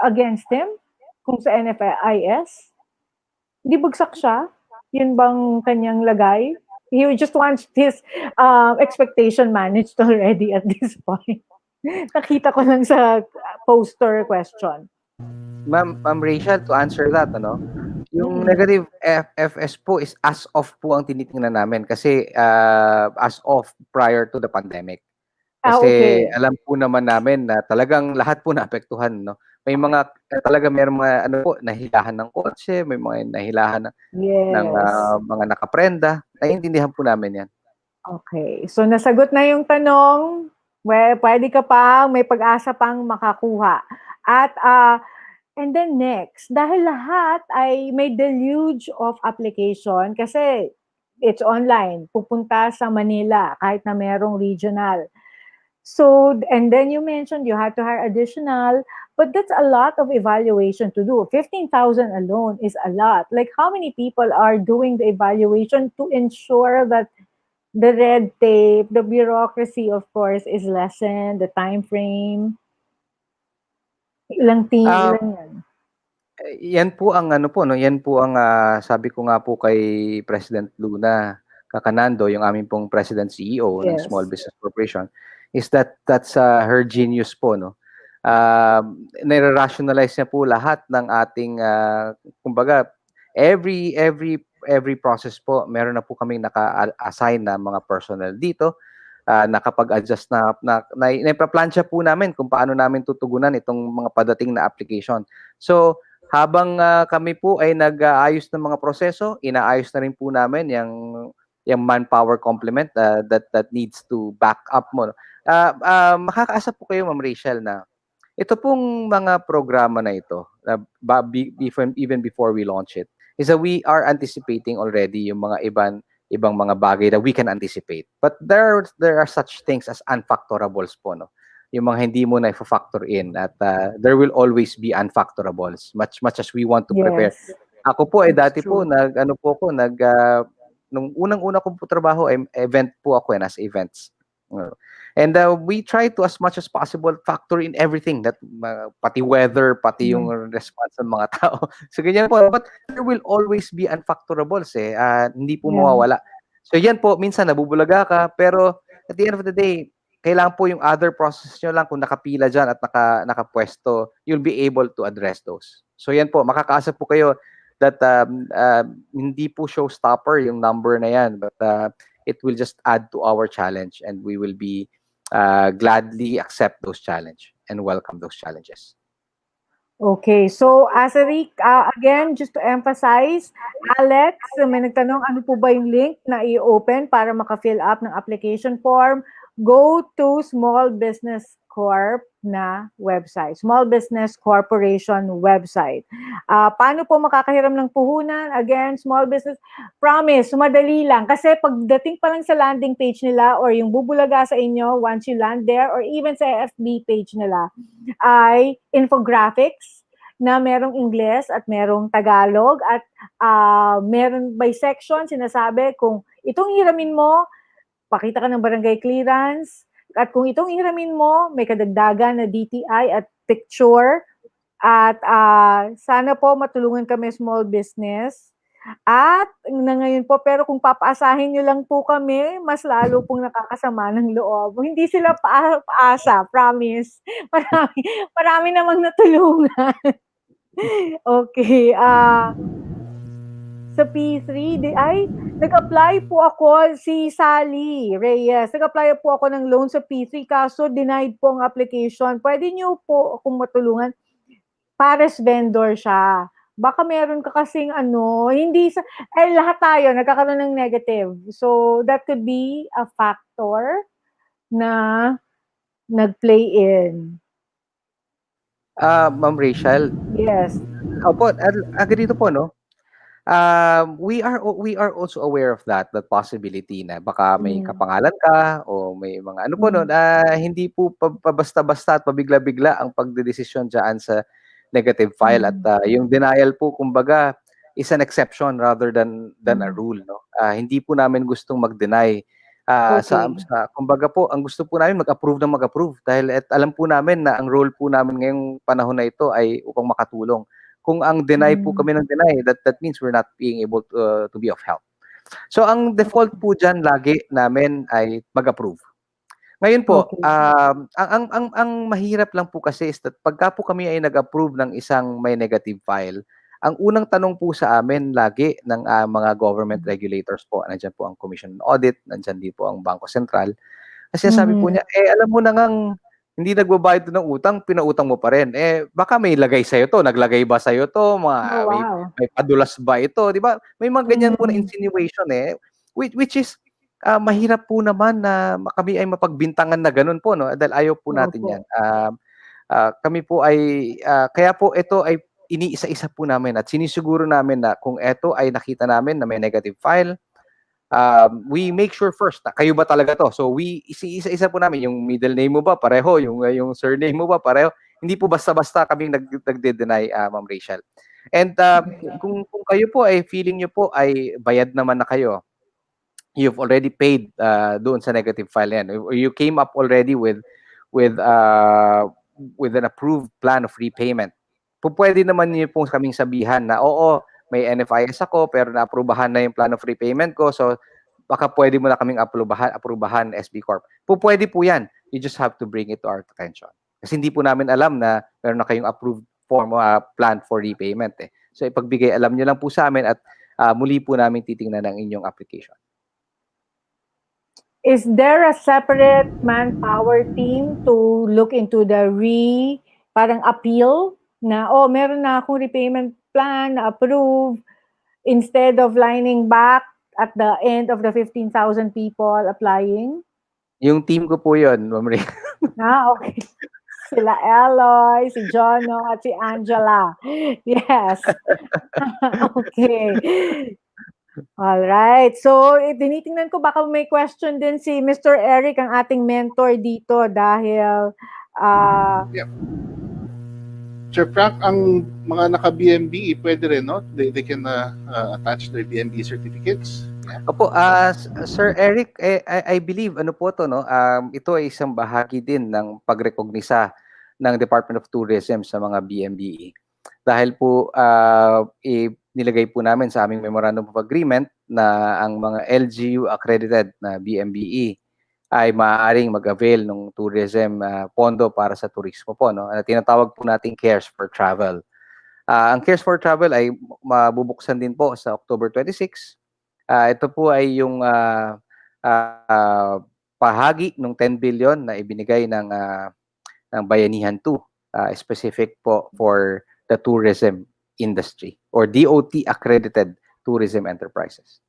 [SPEAKER 7] against him kung sa NFIS. Hindi bagsak siya? Yun bang kanyang lagay? He just wants his expectation managed already at this point. Nakita ko lang sa poster question.
[SPEAKER 8] Ma'am Rachel, to answer that, yung negative FS po is as of po ang tinitingnan namin kasi as of prior to the pandemic. Kasi alam po naman namin na talagang lahat po naapektuhan, no? May mga mayroong mga nahilahan ng kotse, may mga nahilahan ng mga nakaprenda. Naiintindihan po namin 'yan.
[SPEAKER 7] Okay. So nasagot na yung tanong. Well, pwede ka pa, may pag-asa pang makakuha. At and then next, dahil lahat ay may deluge of application kasi it's online, pupunta sa Manila kahit na merong regional. So, and then you mentioned you had to hire additional, but that's a lot of evaluation to do. 15,000 alone is a lot. Like how many people are doing the evaluation to ensure that the red tape, the bureaucracy, of course, is lessened, the time frame? Ilang team, ilan yan?
[SPEAKER 8] Yan po ang yan po ang sabi ko nga po kay President Luna Kakanando, yung aming pong President CEO ng Small Business Corporation, is that's her genius po, no. Nire-rationalize niya po lahat ng ating kumbaga every process po meron na po kaming naka-assign na mga personnel dito. Nakapag-adjust na ipa-plansya po namin kung paano namin tutugunan itong mga padating na application. So, habang kami po ay nag-aayos ng mga proseso, inaayos na rin po namin yung manpower complement that needs to back up mo. Makakaasa po kayo, Ma'am Rachel, na ito pong mga programa na ito, even before we launch it, is that we are anticipating already yung mga ibang mga bagay that we can anticipate. But there are such things as unfactorables po, no? Yung mga hindi mo na i-factor in at there will always be unfactorables much as we want to prepare. Ako po dati po nung unang-una kong po trabaho event po ako as events. And we try to as much as possible factor in everything that pati weather, pati yung response ng mga tao. So ganyan po, but there will always be unfactorables hindi po mawawala. So yan po, minsan nabubulaga ka, pero at the end of the day, kailangan po yung other process nyo lang kung nakapila dyan at nakapwesto, you'll be able to address those. So yan po, makakaasa po kayo that hindi po showstopper yung number na yan, but it will just add to our challenge and we will be gladly accept those challenges and welcome those challenges.
[SPEAKER 7] Okay, so Asaric, again, just to emphasize, Alex, may nagtanong ano po ba yung link na i-open para maka-fill up ng application form? Go to Small Business Corp na website, Small Business Corporation website. Paano po makakahiram ng puhunan? Again, small business, promise, madali lang. Kasi pagdating pa lang sa landing page nila or yung bubulaga sa inyo once you land there or even sa FB page nila, ay infographics na merong Ingles at merong Tagalog at meron by section sinasabi kung itong hiramin mo, pakita ka ng barangay clearance, at kung itong hiramin mo, may kadagdagan na DTI at picture, at sana po matulungan kami small business. At na ngayon po, pero kung papaasahin nyo lang po kami, mas lalo pong nakakasama ng loob. Hindi sila paasa, promise. Marami namang natulungan. Okay. Sa P3, nag-apply po ako, si Sally Reyes, nag-apply po ako ng loan sa P3, kaso denied po ang application. Pwede niyo po akong matulungan? Pares vendor siya. Baka meron ka kasing hindi sa, lahat tayo nagkakaroon ng negative. So, that could be a factor na nag-play in.
[SPEAKER 8] Ma'am Rachel.
[SPEAKER 7] Yes.
[SPEAKER 8] Opo, agree dito po, no? We are also aware of that possibility na baka may kapangalan ka o may mga ano po no, hindi po pabasta-basta at pabigla-bigla ang pagdedesisyon diyan sa negative file at yung denial po kumbaga is an exception rather than a rule, no. Hindi po namin gustong mag-deny. Sa kumbaga po ang gusto po namin mag-approve dahil alam po namin na ang role po namin ngayong panahon na ito ay upang makatulong. Kung ang deny po kami ng deny, that means we're not being able to be of help. So ang default po dyan lagi namin ay mag-approve. Ngayon po, ang mahirap lang po kasi is that pagka po kami ay nag-approve ng isang may negative file, ang unang tanong po sa amin lagi ng mga government regulators po, nandiyan po ang Commission on Audit, nandiyan din po ang Bangko Sentral. Kasi sabi po niya, alam mo na ngang hindi nagbabayad ng utang, pinautang mo pa rin. Baka may lagay sa'yo to, naglagay ba sa'yo to, may padulas ba ito, di ba? May mga ganyan po na insinuation which is mahirap po naman na kami ay mapagbintangan na ganun po, no? Dahil ayaw po natin yan. Kami po ay, kaya po ito ay iniisa-isa po namin at sinisiguro namin na kung ito ay nakita namin na may negative file, we make sure first na kayo ba talaga to. So we isa-isa po namin yung middle name mo ba pareho, yung surname mo ba pareho. Hindi po basta-basta kaming nagde-deny, Ma'am Rachel. And kung kayo po ay feeling niyo po ay bayad naman na kayo, you've already paid doon sa negative file yan. You came up already with an approved plan of repayment. Pwede naman niyo po kaming sabihan na oo, may NFIS ako pero na-aprubahan na yung plan of repayment ko, so baka pwede mo na kaming aprubahan SB Corp. Pwede po yan. You just have to bring it to our attention. Kasi hindi po namin alam na meron na kayong approved form plan for repayment. So ipagbigay alam nyo lang po sa amin at muli po namin titingnan ang inyong application.
[SPEAKER 7] Is there a separate manpower team to look into the parang appeal na, meron na akong repayment plan na approve instead of lining back at the end of the 15,000 people applying?
[SPEAKER 8] Yung team ko po yun, Ma'am Ray.
[SPEAKER 7] Okay. Sila Eloy, si Jono, at si Angela. Yes. Okay. Alright. So, tinitingnan ko baka may question din si Mr. Eric, ang ating mentor dito dahil
[SPEAKER 6] Sir Frank, ang mga naka-BMB, pwede rin, no? They can attach their BMB certificates. Yeah.
[SPEAKER 8] Opo, Sir Eric, I believe, ano po to, no? Ito ay isang bahagi din ng pagrekognisa ng Department of Tourism sa mga BMBE. Dahil po, nilagay po namin sa aming Memorandum of Agreement na ang mga LGU accredited na BMBE ay maaaring mag-avail ng tourism pondo para sa turismo po, no? Tinatawag po natin Cares for Travel. Ang Cares for Travel ay mabubuksan din po sa October 26. Ito po ay yung pahagi ng 10 billion na ibinigay ng Bayanihan 2, specific po for the tourism industry or DOT accredited tourism enterprises.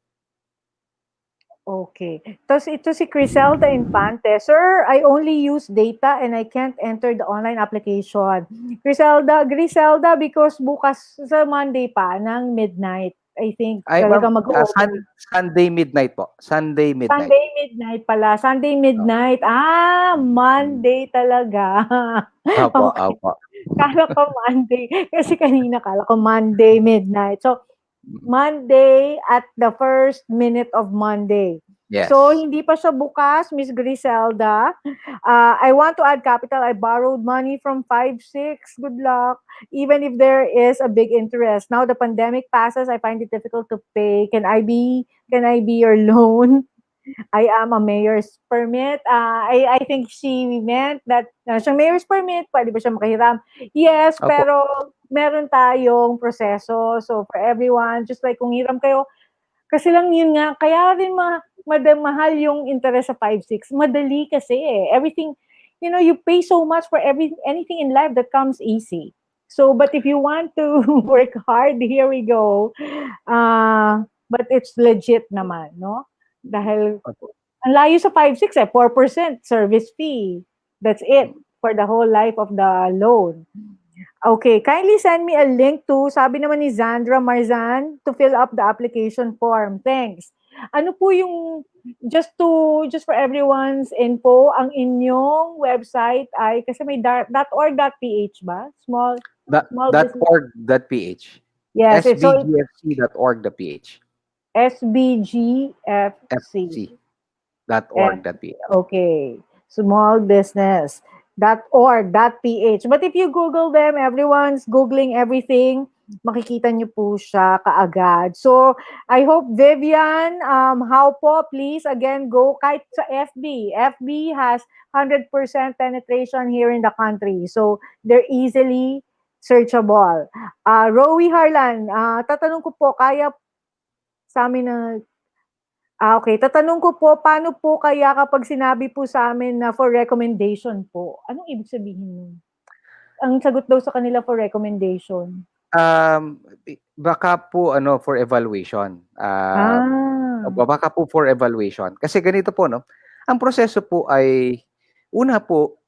[SPEAKER 7] Okay. Tapos ito si 𝗙𝗿𝗄 Infante. Sir, I only use data and I can't enter the online application. Griselda, because bukas sa Monday pa ng midnight. I think talaga mag-open.
[SPEAKER 8] Sunday midnight po. Sunday midnight.
[SPEAKER 7] Sunday midnight pala. Sunday midnight. Monday talaga.
[SPEAKER 8] Opo,
[SPEAKER 7] Okay.
[SPEAKER 8] opo.
[SPEAKER 7] Kala ko Monday. Kasi kanina kala ko Monday midnight. So, Monday at the first minute of Monday.
[SPEAKER 8] Yes.
[SPEAKER 7] So, hindi pa siya bukas, Miss Griselda. I want to add capital. I borrowed money from 5-6. Good luck. Even if there is a big interest. Now the pandemic passes, I find it difficult to pay. Can I be your loan? I am a mayor's permit. I think she meant that siya mayor's permit, pwede ba siya makahiram? Yes,
[SPEAKER 8] Opo.
[SPEAKER 7] pero meron tayong proseso. So for everyone, just like kung hiram kayo, kasi lang yun nga, kaya rin mahal yung interest sa 5-6. Madali kasi eh. Everything, you pay so much for anything in life that comes easy. So, but if you want to work hard, here we go. But it's legit naman, no? Dahil ang layo sa 5-6 4% service fee. That's it for the whole life of the loan. Okay, kindly send me a link to, sabi naman ni Zandra Marzan, to fill up the application form. Thanks. Ano po yung, just for everyone's info, ang inyong website ay, kasi may .org.ph ba? Small
[SPEAKER 8] .org.ph.
[SPEAKER 7] Yes, it's so
[SPEAKER 8] sbgfc.org.ph.
[SPEAKER 7] sbgfc.org.ph. Okay. Small business.org.ph. But if you Google them, everyone's Googling everything, makikita nyo po siya kaagad. So, I hope Vivian, how po, please, again, go kahit sa FB. FB has 100% penetration here in the country. So, they're easily searchable. Rowie Harlan, tatanong ko po, kaya sa amin na okay. Tatanong ko po, paano po kaya kapag sinabi po sa amin na for recommendation po? Anong ibig sabihin nun? Ang sagot daw sa kanila for recommendation.
[SPEAKER 8] Baka po for evaluation. Baka po for evaluation. Kasi ganito po, no? Ang proseso po ay, una po,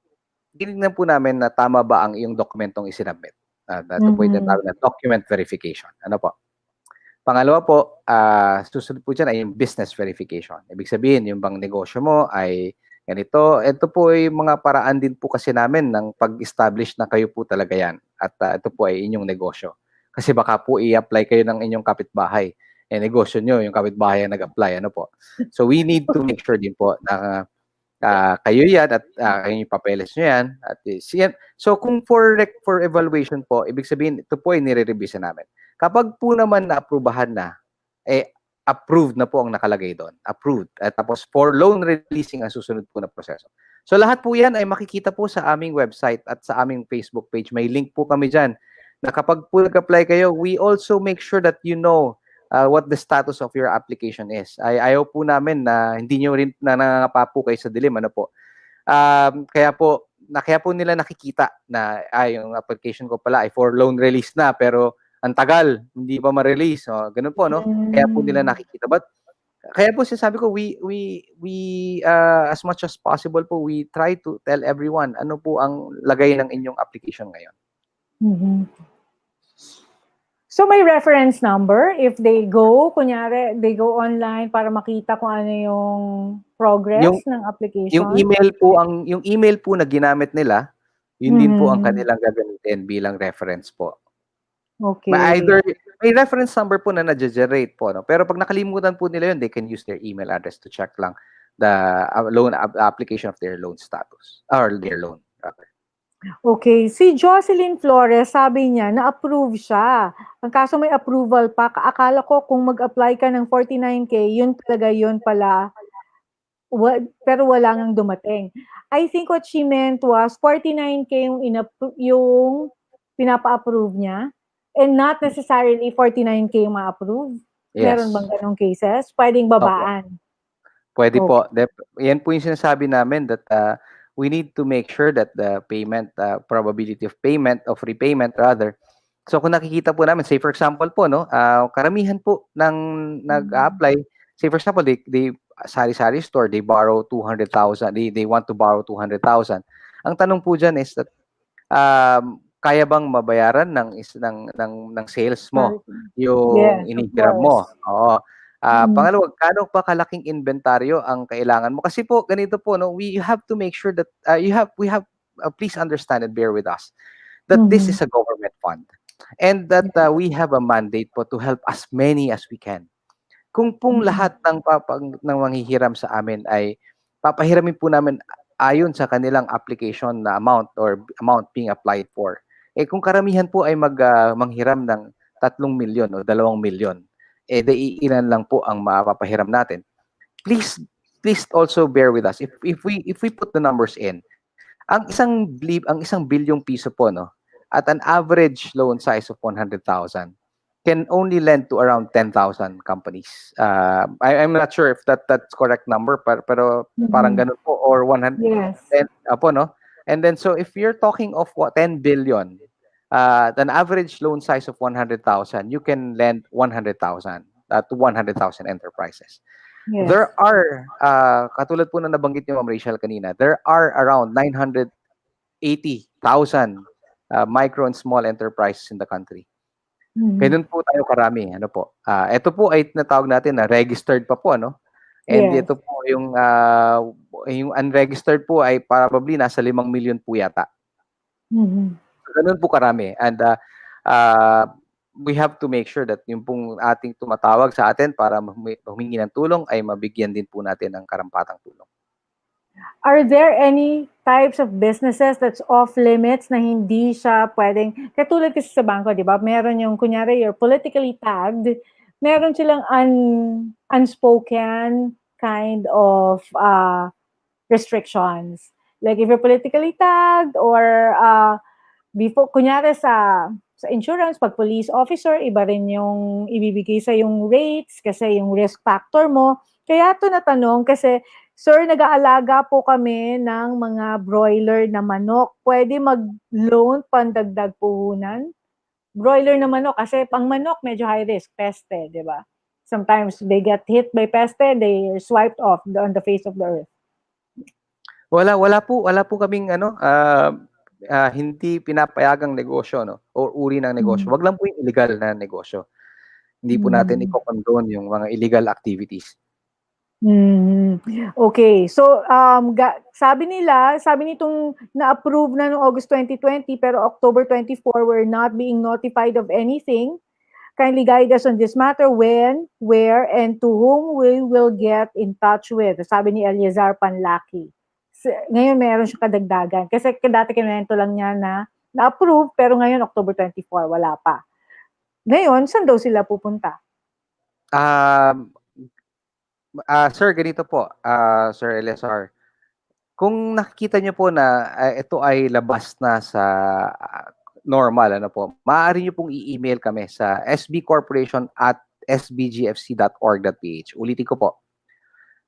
[SPEAKER 8] tinignan po namin na tama ba ang iyong dokumentong isinabit. Ito po yung tawag na document verification. Ano po? Pangalawa po, susunod po dyan ay yung business verification. Ibig sabihin, yung bang negosyo mo ay ganito. Ito po ay mga paraan din po kasi namin ng pag-establish na kayo po talaga yan. At ito po ay inyong negosyo. Kasi baka po i-apply kayo ng inyong kapitbahay. Negosyo nyo, yung kapitbahay ang nag-apply. Ano po? So we need to make sure din po na kayo yan at yung papeles nyo yan. At yan. So kung for evaluation po, ibig sabihin, ito po ay nire-revise namin. Kapag po naman na-aprubahan na, approved na po ang nakalagay doon. Approved. At tapos for loan releasing ang susunod po na proseso. So lahat po yan ay makikita po sa aming website at sa aming Facebook page. May link po kami dyan na kapag po nag-apply kayo, we also make sure that you know what the status of your application is. Ayaw po namin na hindi nyo rin nangangapa po kayo sa dilim. Ano po? Kaya po nila nakikita na yung application ko pala ay for loan release na pero ang tagal, hindi pa ma-release. Ganun po, no? Kaya po nila nakikita. But, kaya po sinasabi ko, we as much as possible po, we try to tell everyone ano po ang lagay ng inyong application ngayon.
[SPEAKER 7] So, may reference number if they go, kunyari, they go online para makita kung ano yung progress ng application?
[SPEAKER 8] Yung email po na ginamit nila, yun din po ang kanilang gagamitin bilang reference po.
[SPEAKER 7] Okay.
[SPEAKER 8] May reference number po na na-generate po, no? Pero pag nakalimutan po nila yun, they can use their email address to check lang the loan application of their loan status or their loan.
[SPEAKER 7] Okay. Si Jocelyn Flores, sabi niya, na-approve siya. Ang kaso may approval pa. Akala ko kung mag-apply ka ng 49K, yun talaga yun pala. Pero wala nang dumating. I think what she meant was 49K yung pinapa-approve niya. And not necessarily 49K ma-approve.
[SPEAKER 8] Yes.
[SPEAKER 7] Meron bang ganong cases? Pwedeng babaan.
[SPEAKER 8] Pwede po. Yan po yung sinasabi namin that we need to make sure that the payment, probability of payment, of repayment rather. So kung nakikita po namin, say for example po, no, karamihan po ng nag-apply, say for example, they sari-sari store, they borrow 200,000, they want to borrow 200,000. Ang tanong po dyan is that, kaya bang mabayaran ng sales mo yung
[SPEAKER 7] Yes, of
[SPEAKER 8] inihiram mo?
[SPEAKER 7] course.
[SPEAKER 8] Oo. Pangalawa, gaano pa kalaking inventaryo ang kailangan mo? Kasi po, ganito po, no, we have to make sure that please understand and bear with us that this is a government fund and that we have a mandate po to help as many as we can. Kung pong lahat ng manghihiram sa amin ay papahiramin po namin ayon sa kanilang application na amount or amount being applied for. Kung karamihan po ay manghiram ng 3 milyon o 2 milyon, ilan lang po ang mapapahiram natin. Please also bear with us. If we put the numbers in, ang isang bilyong piso po, no, at an average loan size of 100,000 can only lend to around 10,000 companies. I'm not sure if that's correct number, pero parang ganun po, or 100.
[SPEAKER 7] Yes.
[SPEAKER 8] Apo, no? And then so if you're talking of 10 billion, an average loan size of 100,000, you can lend 100,000 to 100,000 enterprises.
[SPEAKER 7] Yes.
[SPEAKER 8] There are, katulad po na nabanggit niyo, Ma'am Rachele, kanina, there are around 980,000 micro and small enterprises in the country. Ganun po tayo karami. Ano po? Ito po ay natawag natin na registered pa po, ano? And
[SPEAKER 7] Yes.
[SPEAKER 8] ito po yung unregistered po ay probably nasa 5 million po yata. Ganun po karami. And we have to make sure that yung pong ating tumatawag sa atin para humingi ng tulong ay mabigyan din po natin ng karampatang tulong.
[SPEAKER 7] Are there any types of businesses that's off limits na hindi siya pwedeng, katulad kasi sa bangko, di ba? Meron yung, kunyari, you're politically tagged, meron silang unspoken kind of restrictions. Like if you're politically tagged or before, kunyari sa insurance, pag police officer, iba rin yung ibibigay sa yung rates kasi yung risk factor mo. Kaya ito natanong kasi, sir, nag-aalaga po kami ng mga broiler na manok. Pwede mag-loan pandagdag puhunan? Broiler na manok, kasi pang manok medyo high risk, peste, di ba? Sometimes they get hit by peste, they are swiped off on the face of the earth.
[SPEAKER 8] Wala po kaming hindi pinapayagang negosyo, no, or uri ng negosyo. Wag lang po yung illegal na negosyo. Hindi po natin i-condone yung mga illegal activities.
[SPEAKER 7] Okay, so sabi nitong na-approve na noong August 2020 pero October 24 we're not being notified of anything. Kindly guide us on this matter, when, where, and to whom we will get in touch with. Sabi ni 𝗟𝗵𝗆. Ngayon meron siya kadagdagan kasi dati kinento lang niya na na-approve pero ngayon October 24 wala pa. Ngayon, saan daw sila pupunta?
[SPEAKER 8] Sir, ganito po, Sir Eleazar. Kung nakikita niyo po na ito ay labas na sa normal, ano po, maaari niyo pong i-email kami sa sbcorporation@sbgfc.org.ph. Ulitin ko po.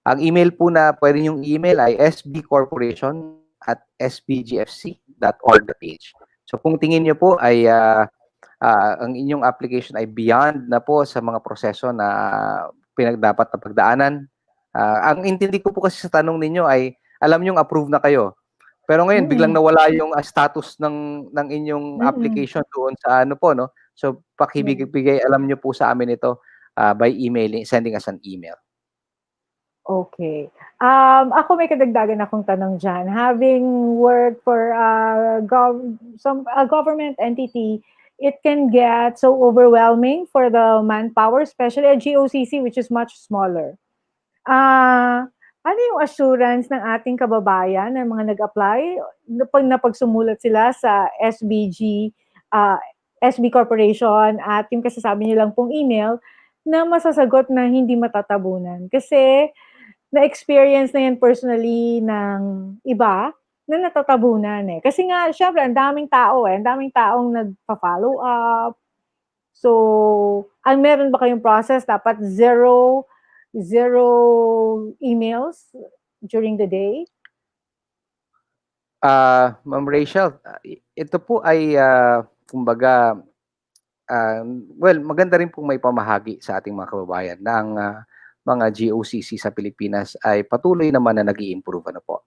[SPEAKER 8] Ang email po na pwede niyong email ay sbcorporation@sbgfc.org.ph. So kung tingin niyo po ay ang inyong application ay beyond na po sa mga proseso na dapat na pagdaanan. Ang intindi ko po kasi sa tanong ninyo ay alam nyo approve na kayo. Pero ngayon biglang nawala yung status ng inyong application doon sa ano po, no? So pakibigay alam nyo po sa amin ito by emailing, sending us an email.
[SPEAKER 7] Okay. Ako may kadagdagan akong tanong dyan. Having worked for a government entity, it can get so overwhelming for the manpower, especially at 𝗖𝗄𝐶C, which is much smaller. Ano yung assurance ng ating kababayan na mga nag-apply pag napagsumulat sila sa SB Corporation at yung kasasabi nilang pong email na masasagot na hindi matatabunan? Kasi na-experience na yan personally ng iba na natatabunan eh. Kasi nga, syempre, ang daming tao ang daming taong nagpa-follow up. So, meron ba kayong process? Dapat zero zero emails during the day?
[SPEAKER 8] Ma'am Rachel, ito po ay kumbaga well, maganda rin pong may pamahagi sa ating mga kababayan na ang mga 𝗍𝗍𝗃 sa Pilipinas ay patuloy naman na nag-i-improve po.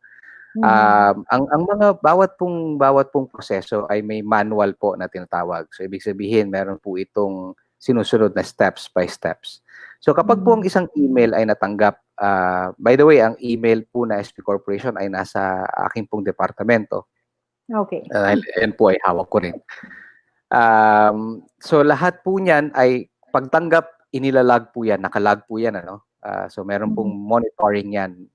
[SPEAKER 8] Ang mga bawat pong proseso ay may manual po na tinatawag. So ibig sabihin meron po itong sinusunod na steps by steps. So kapag po ang isang email ay natanggap, by the way, ang email po na SP Corporation ay nasa aking pong departamento.
[SPEAKER 7] Okay.
[SPEAKER 8] Yan po ay hawak ko rin. So lahat po niyan ay pagtanggap, inilalag po yan, nakalag po yan. So meron pong monitoring yan.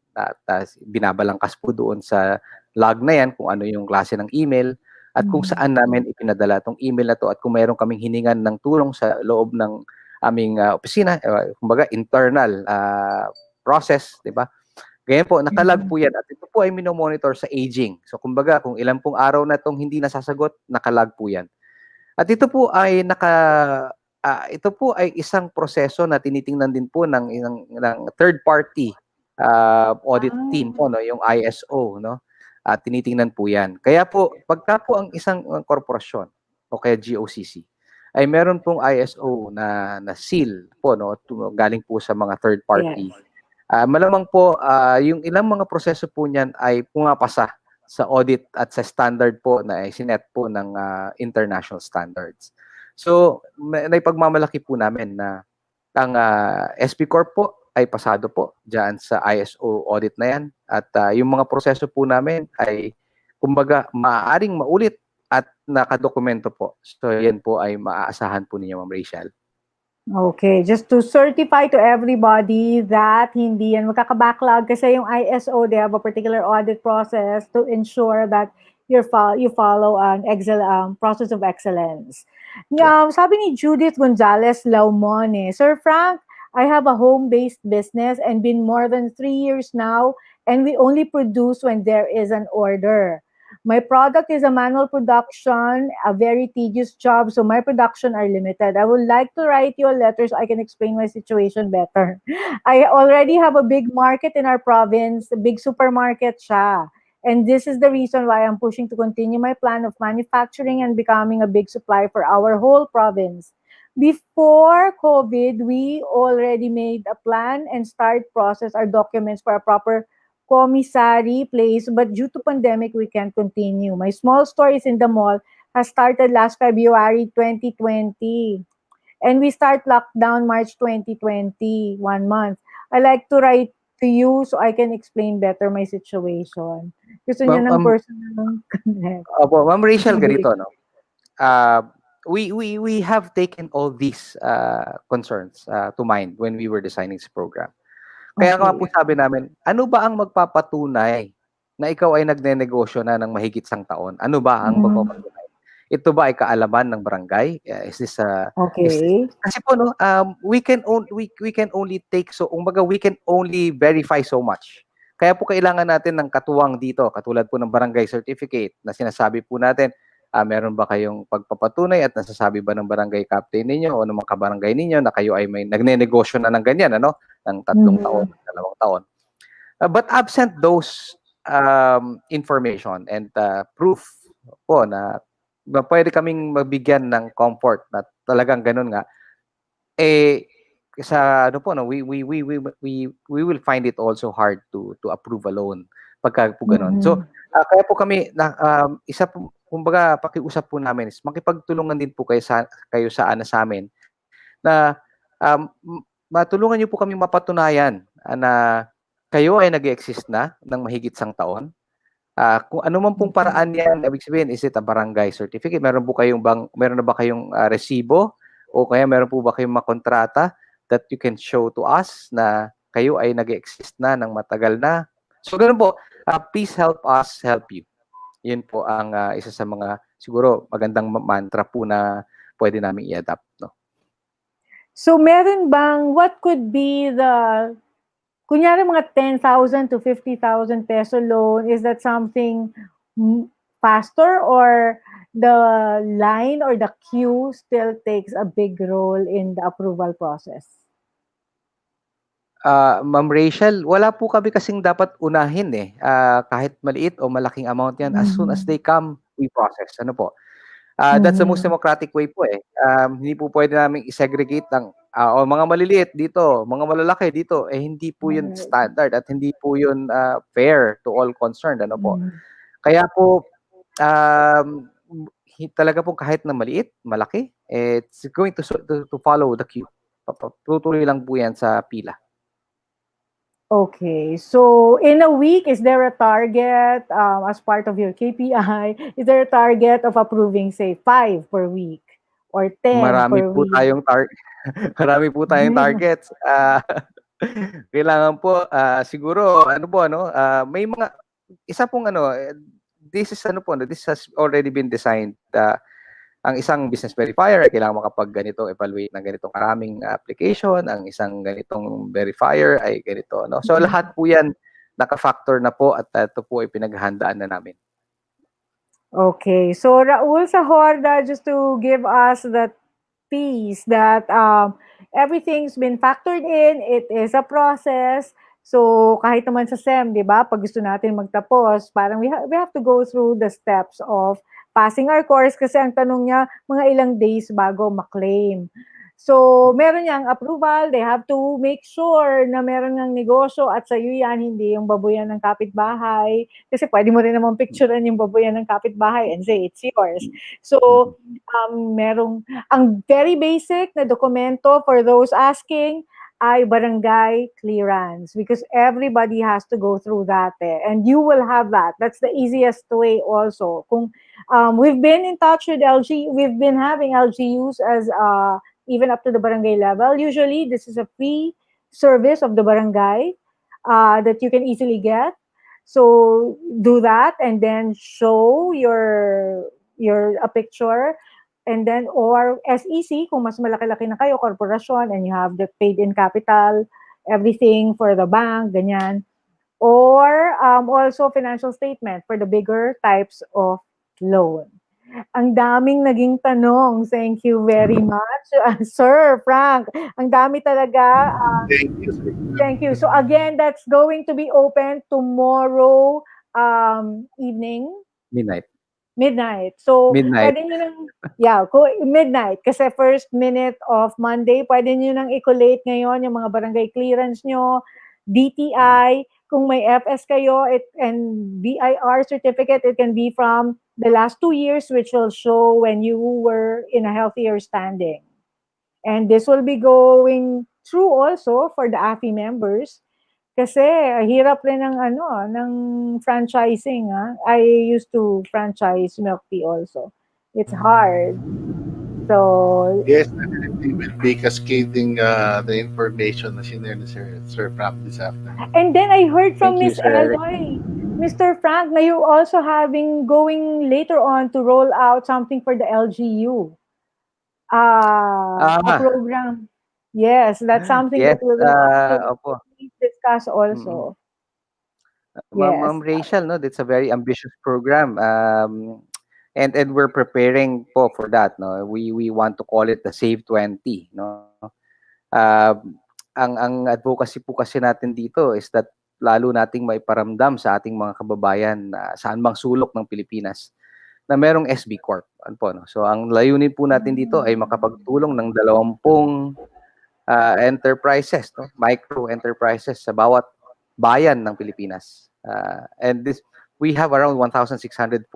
[SPEAKER 8] Binabalangkas po doon sa log na yan kung ano yung klase ng email at kung saan namin ipinadala itong email na to at kung mayroon kaming hiningan ng tulong sa loob ng aming opisina, kumbaga internal process, di ba? Ganyan po, nakalag po yan at ito po ay minomonitor sa aging. So kumbaga kung ilang pong araw na itong hindi nasasagot, nakalag po yan. At ito po ay ito po ay isang proseso na tinitingnan din po ng third party audit team po, yung ISO, tinitingnan po yan. Kaya po, pagka po ang isang korporasyon o kaya 𝗍𝗍𝗃 ay meron pong ISO na seal po, galing po sa mga third party. Malamang po, yung ilang mga proseso po niyan ay pumapasa sa audit at sa standard po na sinet po ng international standards. So, may pagmamalaki po namin na ang SP Corp po ay pasado po dyan sa ISO audit na yan. At yung mga proseso po namin ay kumbaga maaaring maulit at nakadokumento po. So, yan po ay maaasahan po ninyo, Ma'am Rachel.
[SPEAKER 7] Okay, just to certify to everybody that hindi yan magkaka-backlog kasi yung ISO, they have a particular audit process to ensure that you follow an process of excellence. Sabi ni Judith Gonzalez Laumone, Sir Frank, I have a home-based business and been more than 3 years now, and we only produce when there is an order. My product is a manual production, a very tedious job, so my production are limited. I would like to write you a letter so I can explain my situation better. I already have a big market in our province, a big supermarket siya. And this is the reason why I'm pushing to continue my plan of manufacturing and becoming a big supplier for our whole province. Before COVID, we already made a plan and process our documents for a proper commissary place, but due to pandemic, we can't continue. My small store is in the mall, has started last February 2020. And we start lockdown March 2020, 1 month. I like to write to you so I can explain better my situation. Gusto niya ng personal connect.
[SPEAKER 8] Ma'am Rachel, ganito, we have taken all these concerns to mind when we were designing this program. Kaya nga po sabi namin, ano ba ang magpapatunay na ikaw ay nagnenegosyo na ng mahigit 1 taon? Ano ba ang magpapatunay? Ito ba ay kaalaman ng barangay? Is this kasi po we can only take we can only verify so much. Kaya po kailangan natin ng katuwang dito, katulad po ng barangay certificate na sinasabi po natin, meron ba kayong pagpapatunay at nasasabi ba ng barangay captain ninyo o ng mga kabarangay ninyo na kayo ay may nagnenegosyo na ng ganyan, ng 3 taon, 2 taon. But absent those information and proof po na pwede kaming mabigyan ng comfort na talagang ganun nga, sa we will find it also hard to approve a loan pagka po ganun. So kaya po kami isa po, kumbaga pakiusap po namin is makipagtulungan din po kayo sa amin na matulungan niyo po kami mapatunayan na kayo ay nag-exist na ng mahigit 1 taon. Kung ano man pong paraan yan, ibig sabihin, is it a barangay certificate? Meron na ba kayong resibo? O kaya meron po ba kayong makontrata that you can show to us na kayo ay nag-exist na ng matagal na? So ganun po, please help us help you. Yun po ang isa sa mga siguro magandang mantra po na pwede namin i-adapt.
[SPEAKER 7] So meron bang, what could be the, kunyari mga 10,000 to 50,000 peso loan, is that something faster or the line or the queue still takes a big role in the approval process?
[SPEAKER 8] Ma'am Rachel, wala po kami kasing dapat unahin eh. Kahit maliit o malaking amount yan, as soon as they come, we process. Ano po? That's the most democratic way po eh. Hindi po pwede namin i-segregate ng o mga maliliit dito, mga malalaki dito. Eh hindi po yun standard at hindi po yun fair to all concerned. Ano po? Kaya po, talaga po kahit na maliit, malaki, it's going to follow the queue. Tutuloy lang po yan sa pila.
[SPEAKER 7] Okay, so in a week, is there a target as part of your KPI? Is there a target of approving, say, 5 per week or 10
[SPEAKER 8] Marami
[SPEAKER 7] per
[SPEAKER 8] po
[SPEAKER 7] week?
[SPEAKER 8] tayong marami po tayong targets. Kailangan po siguro may mga isa pong this has already been designed. Ang isang business verifier ay kailangan makapag-evaluate ng ganitong karaming application. Ang isang ganitong verifier ay ganito. No? So lahat po yan naka-factor na po at ito po ay pinaghahandaan na namin.
[SPEAKER 7] Okay, so 𝗚𝗃_HE𝗸, just to give us that piece that everything's been factored in, it is a process. So kahit naman sa SEM, di ba, pag gusto natin magtapos, parang we have to go through the steps of passing our course kasi ang tanong niya, mga ilang days bago maklaim. So, meron niyang approval, they have to make sure na meron ng negosyo at sa'yo yan, hindi yung babuyan ng kapitbahay. Kasi pwede mo rin naman picturean yung babuyan ng kapitbahay and say, it's yours. So, ang very basic na dokumento for those asking ay barangay clearance because everybody has to go through that and you will have that. That's the easiest way also. Kung we've been in touch with we've been having LGUs as even up to the barangay level. Usually, this is a free service of the barangay that you can easily get. So do that and then show a picture. And then, or 𝗙𝗃, kung mas malaki-laki na kayo, korporasyon, and you have the paid-in capital, everything for the bank, ganyan. Or also financial statement for the bigger types of loan. Ang daming naging tanong. Thank you very much, Sir Frank. Ang dami talaga.
[SPEAKER 6] Thank you, sir.
[SPEAKER 7] Thank you. So again, that's going to be open tomorrow evening. Midnight. So, pwede nyo nang, midnight. Kasi first minute of Monday, pwede nyo nang i-collate ngayon yung mga barangay clearance nyo, DTI, kung may FS kayo, and BIR certificate, it can be from the last 2 years, which will show when you were in a healthier standing. And this will be going through also for the AFFI members. Kasi hirap rin ng franchising. I used to franchise milk tea also. It's hard. So
[SPEAKER 6] yes, definitely will be cascading the information na sinare ni Sir Frank this afternoon.
[SPEAKER 7] And then I heard from Miss Eloy, Mr. Frank, na you also going later on to roll out something for the LGU. A program. Yes, that's something that we will discuss also.
[SPEAKER 8] Ma'am Rachel, no, that's a very ambitious program. And we're preparing for that, no. We want to call it the Save 20, no. Ang advocacy po kasi natin dito is that lalo nating maiparamdam sa ating mga kababayan saan mang sulok ng Pilipinas na merong SB Corp. Ano po, no? So ang layunin po natin dito ay makapagtulong ng 20 enterprises, no? Micro enterprises sa bawat bayan ng Pilipinas. And we have around 1,644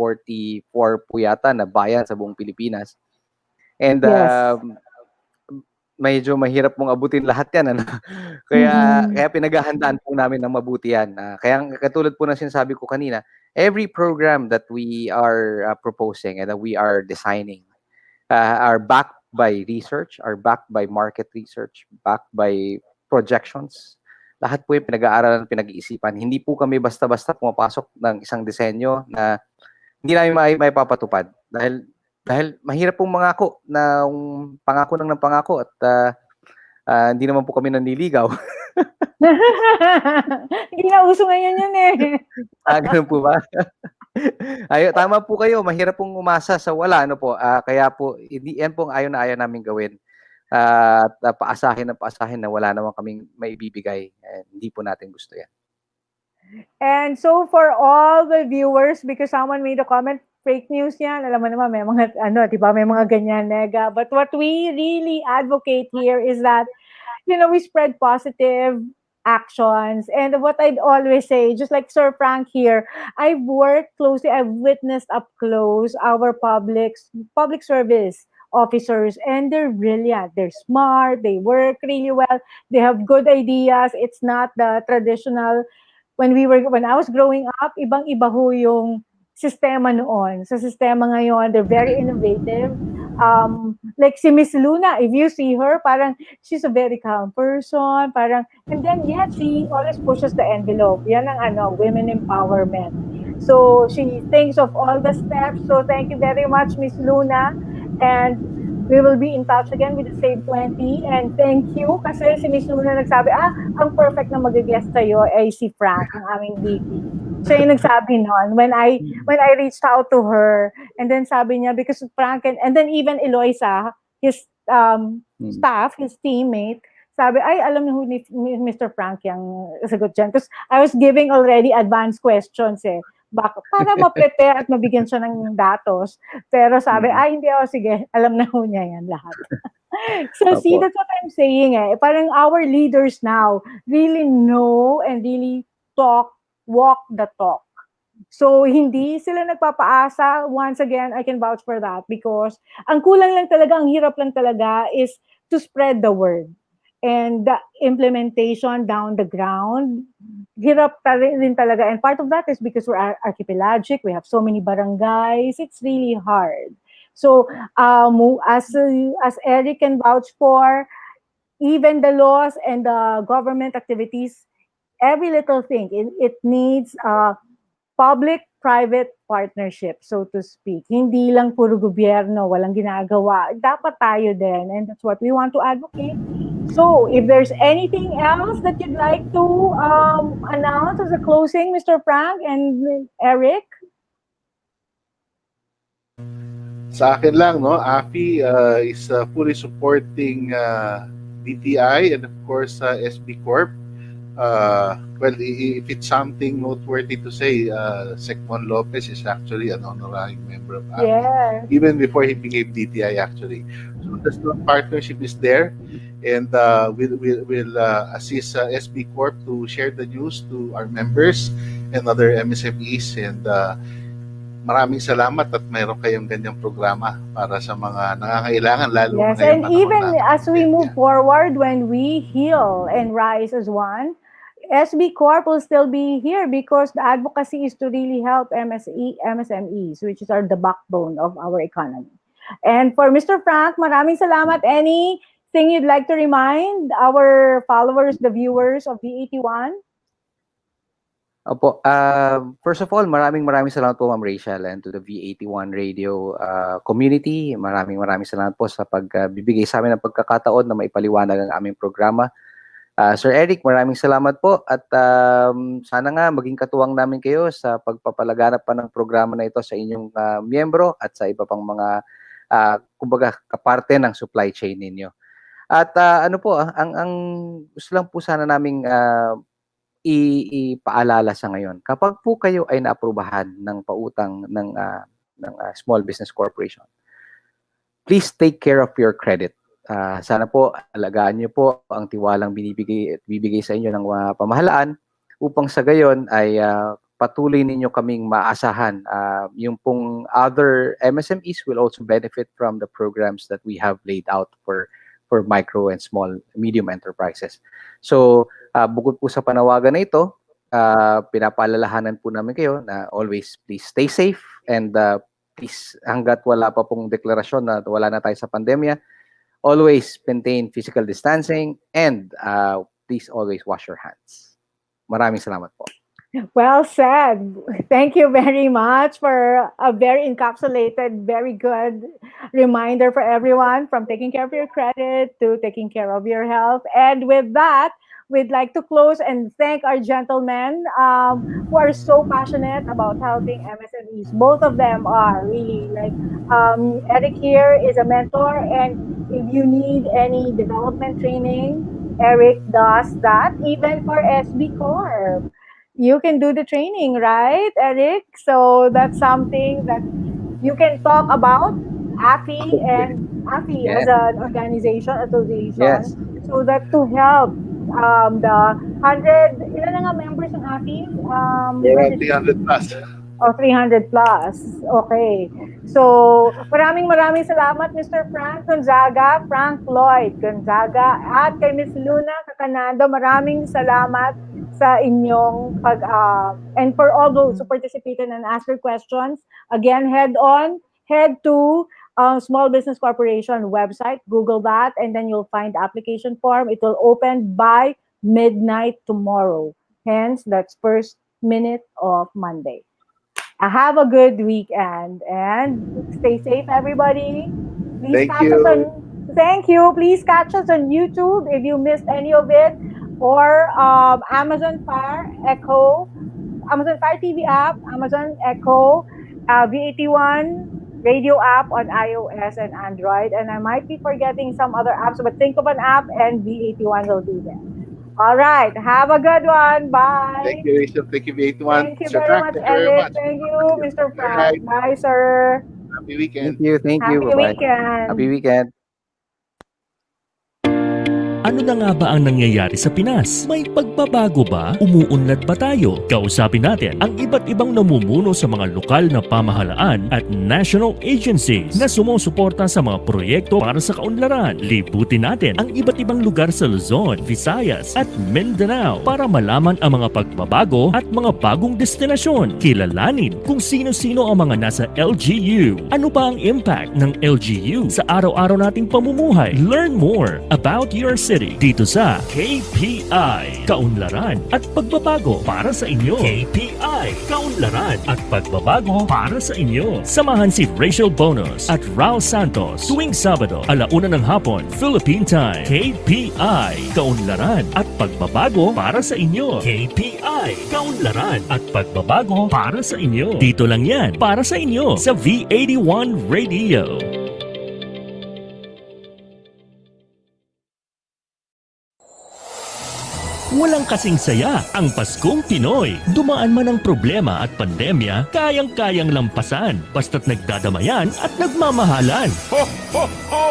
[SPEAKER 8] po yata na bayan sa buong Pilipinas. And medyo mahirap mong abutin lahat yan. Ano? Kaya pinaghahandaan po namin ng mabuti yan. Kaya katulad po na sinasabi ko kanina, every program that we are proposing and that we are designing are backed by research, are backed by market research, backed by projections. Lahat po yung pinag-aaralan, pinag-iisipan. Hindi po kami basta-basta pumapasok ng isang disenyo na hindi namin maipapatupad. Dahil mahirap pong mangako na pangako ng pangako at hindi naman po kami nanliligaw.
[SPEAKER 7] Hindi na uso ngayon yun eh.
[SPEAKER 8] Ganun po ba? Tama po kayo, mahirap pong umasa sa wala, ano po. Kaya po, yan pong ayaw na ayaw namin gawin. At paasahin na wala naman kaming maibibigay. Hindi po natin gusto yan.
[SPEAKER 7] And so for all the viewers, because someone made a comment, fake news yan, alam mo naman, may mga, di ba, may mga ganyan, nega. But what we really advocate here is that, we spread positive actions. And what I'd always say, just like Sir Frank here, I've worked closely, I've witnessed up close our public service officers, and they're brilliant. They're smart, they work really well, they have good ideas. It's not the traditional when I was growing up, ibang-iba ho yung sistema noon. Sa sistema ngayon, they're very innovative. Like si Miss Luna, if you see her, parang she's a very calm person, parang, and then yet she always pushes the envelope. Yan ang women empowerment. So she thinks of all the steps. So thank you very much, Miss Luna. And we will be in touch again with the Save 20. And thank you kasi si Miss Luna nagsabi, ang perfect na mag-guest sa'yo ay si Frank, ang aming VP. Siya yung nagsabi noon when I reached out to her, and then sabi niya, because Frank, and then even 𝗖𝗲, his staff, his teammate, sabi, ay, alam niyo ni Mr. Frank yung sagot dyan. Because I was giving already advanced questions para ma-prepare at mabigyan siya ng datos. Pero sabi, hindi ako, sige, alam na ho niya yan lahat. So see, that's what I'm saying Parang our leaders now really know and really walk the talk. So hindi sila nagpapaasa. Once again, I can vouch for that because ang kulang lang talaga, ang hirap lang talaga is to spread the word. And the implementation down the ground, hirap rin talaga. And part of that is because we're archipelagic, we have so many barangays, it's really hard. So as Eric can vouch for, even the laws and the government activities, every little thing, it needs public-private partnership, so to speak. Hindi lang puro gobyerno, walang ginagawa. Dapat tayo din, and that's what we want to advocate. So, if there's anything else that you'd like to announce as a closing, Mr. Frank and Eric?
[SPEAKER 6] Sa akin lang, no, AFFI is fully supporting DTI and of course SB Corp. Well, if it's something noteworthy to say, 𝗙𝗂𝗏𝗏 is actually an honorary member of AFFI,
[SPEAKER 7] Yes.
[SPEAKER 6] even before he became DTI actually. So the strong partnership is there, and we'll assist SB Corp to share the news to our members and other MSMEs. And maraming salamat at mayroon kayong ganyang programa para sa mga nangangailangan, lalo
[SPEAKER 7] Yes,
[SPEAKER 6] ngayong
[SPEAKER 7] and even
[SPEAKER 6] natin.
[SPEAKER 7] as we move forward, when we heal and rise as one, SB Corp will still be here because the advocacy is to really help MSMEs, which are the backbone of our economy. And for Mr. Frank, maraming salamat. Anything you'd like to remind our followers, the viewers of V81?
[SPEAKER 8] Opo. First of all, maraming salamat po, Ma'am Rachele, and to the V81 radio community. Maraming salamat po sa pagbibigay sa amin ng pagkakataon na maipaliwanag ang aming programa. Sir Eric, maraming salamat po at sana nga maging katuwang namin kayo sa pagpapalaganap pa ng programa na ito sa inyong miyembro at sa iba pang mga kumbaga kaparte ng supply chain ninyo. At ang gusto lang po sana naming ipaalala sa ngayon, kapag po kayo ay naaprubahan ng pautang ng Small Business Corporation, please take care of your credit. Sana po alagaan niyo po ang tiwalang bibigay sa inyo ng pamahalaan upang sa gayon ay patuloy ninyo kaming maasahan. Yung pong other MSMEs will also benefit from the programs that we have laid out for micro and small medium enterprises. So bukod po sa panawagan na ito, pinapaalalahanan po namin kayo na always please stay safe, and please hanggat wala pa pong deklarasyon na wala na tayo sa pandemya, always maintain physical distancing, and please always wash your hands. Maraming salamat po.
[SPEAKER 7] Well said. Thank you very much for a very encapsulated, very good reminder for everyone, from taking care of your credit to taking care of your health. And with that, we'd like to close and thank our gentlemen who are so passionate about helping MSMEs. Both of them are really like Eric here is a mentor, and if you need any development training, Eric does that even for SB Corp. You can do the training, right, Eric? So that's something that you can talk about AFFI and AFFI as an organization, association.
[SPEAKER 8] Yes.
[SPEAKER 7] So that to help the 100, ilan na nga members ng AFFI?
[SPEAKER 6] Around 300 plus.
[SPEAKER 7] O 300 plus. Okay. So, maraming salamat Mr. Frank Gonzaga, Frank Lloyd Gonzaga, at kay Miss Luna Cacanando. Maraming salamat sa inyong and for all those who participated and asked your questions. Again, head to Small Business Corporation website, Google that, and then you'll find the application form. It will open by midnight tomorrow. Hence, that's first minute of Monday. Have a good weekend and stay safe, everybody. Please thank you. Please catch us on YouTube if you missed any of it, or Amazon Fire TV app, Amazon Echo, V81 radio app on iOS and Android. And I might be forgetting some other apps, but think of an app and V81 will be there. All right. Have a good one. Bye.
[SPEAKER 6] Thank you, Rachel. Thank you, V81.
[SPEAKER 7] Thank you very much, Eric. Thank you, Mr. Frank. Bye, sir.
[SPEAKER 6] Happy weekend.
[SPEAKER 8] Thank you.
[SPEAKER 7] Happy
[SPEAKER 8] Bye-bye.
[SPEAKER 7] weekend.
[SPEAKER 8] Happy weekend.
[SPEAKER 2] Ano na nga ba ang nangyayari sa Pinas? May pagbabago ba? Umuunlad ba tayo? Kausapin natin ang iba't ibang namumuno sa mga lokal na pamahalaan at national agencies na sumusuporta sa mga proyekto para sa kaunlaran. Libutin natin ang iba't ibang lugar sa Luzon, Visayas at Mindanao para malaman ang mga pagbabago at mga bagong destinasyon. Kilalanin kung sino-sino ang mga nasa LGU. Ano ba ang impact ng LGU sa araw-araw nating pamumuhay? Learn more about your city dito sa KPI, Kaunlaran at Pagbabago para sa inyo. KPI, Kaunlaran at Pagbabago para sa inyo. Samahan si Rachele Bonos at Raul Santos tuwing Sabado, 1:00 ng hapon, Philippine Time. KPI, Kaunlaran at Pagbabago para sa inyo. KPI, Kaunlaran at Pagbabago para sa inyo. Dito lang yan para sa inyo sa V81 Radio. Walang kasing saya ang Paskong Pinoy. Dumaan man ang problema at pandemya, kayang-kayang lampasan basta't nagdadamayan at nagmamahalan.
[SPEAKER 3] Ho, ho, ho!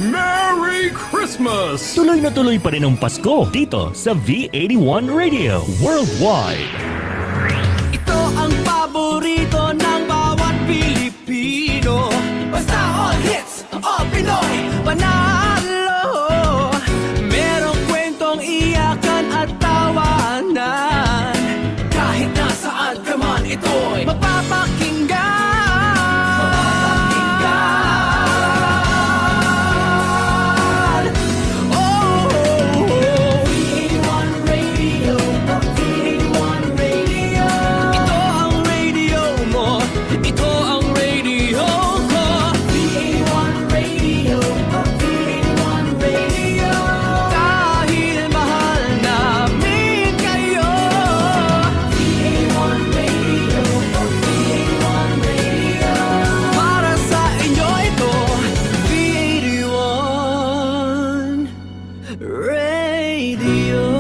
[SPEAKER 3] Merry Christmas!
[SPEAKER 2] Tuloy na tuloy pa rin ang Pasko dito sa V81 Radio Worldwide.
[SPEAKER 4] Ito ang paborito ng bawat Pilipino. Basta all hits, all Pinoy, panalo. Merong kwentong iyakan at tawanan. Kahit nasaan ka man, ito'y mapapakinggan. Radio.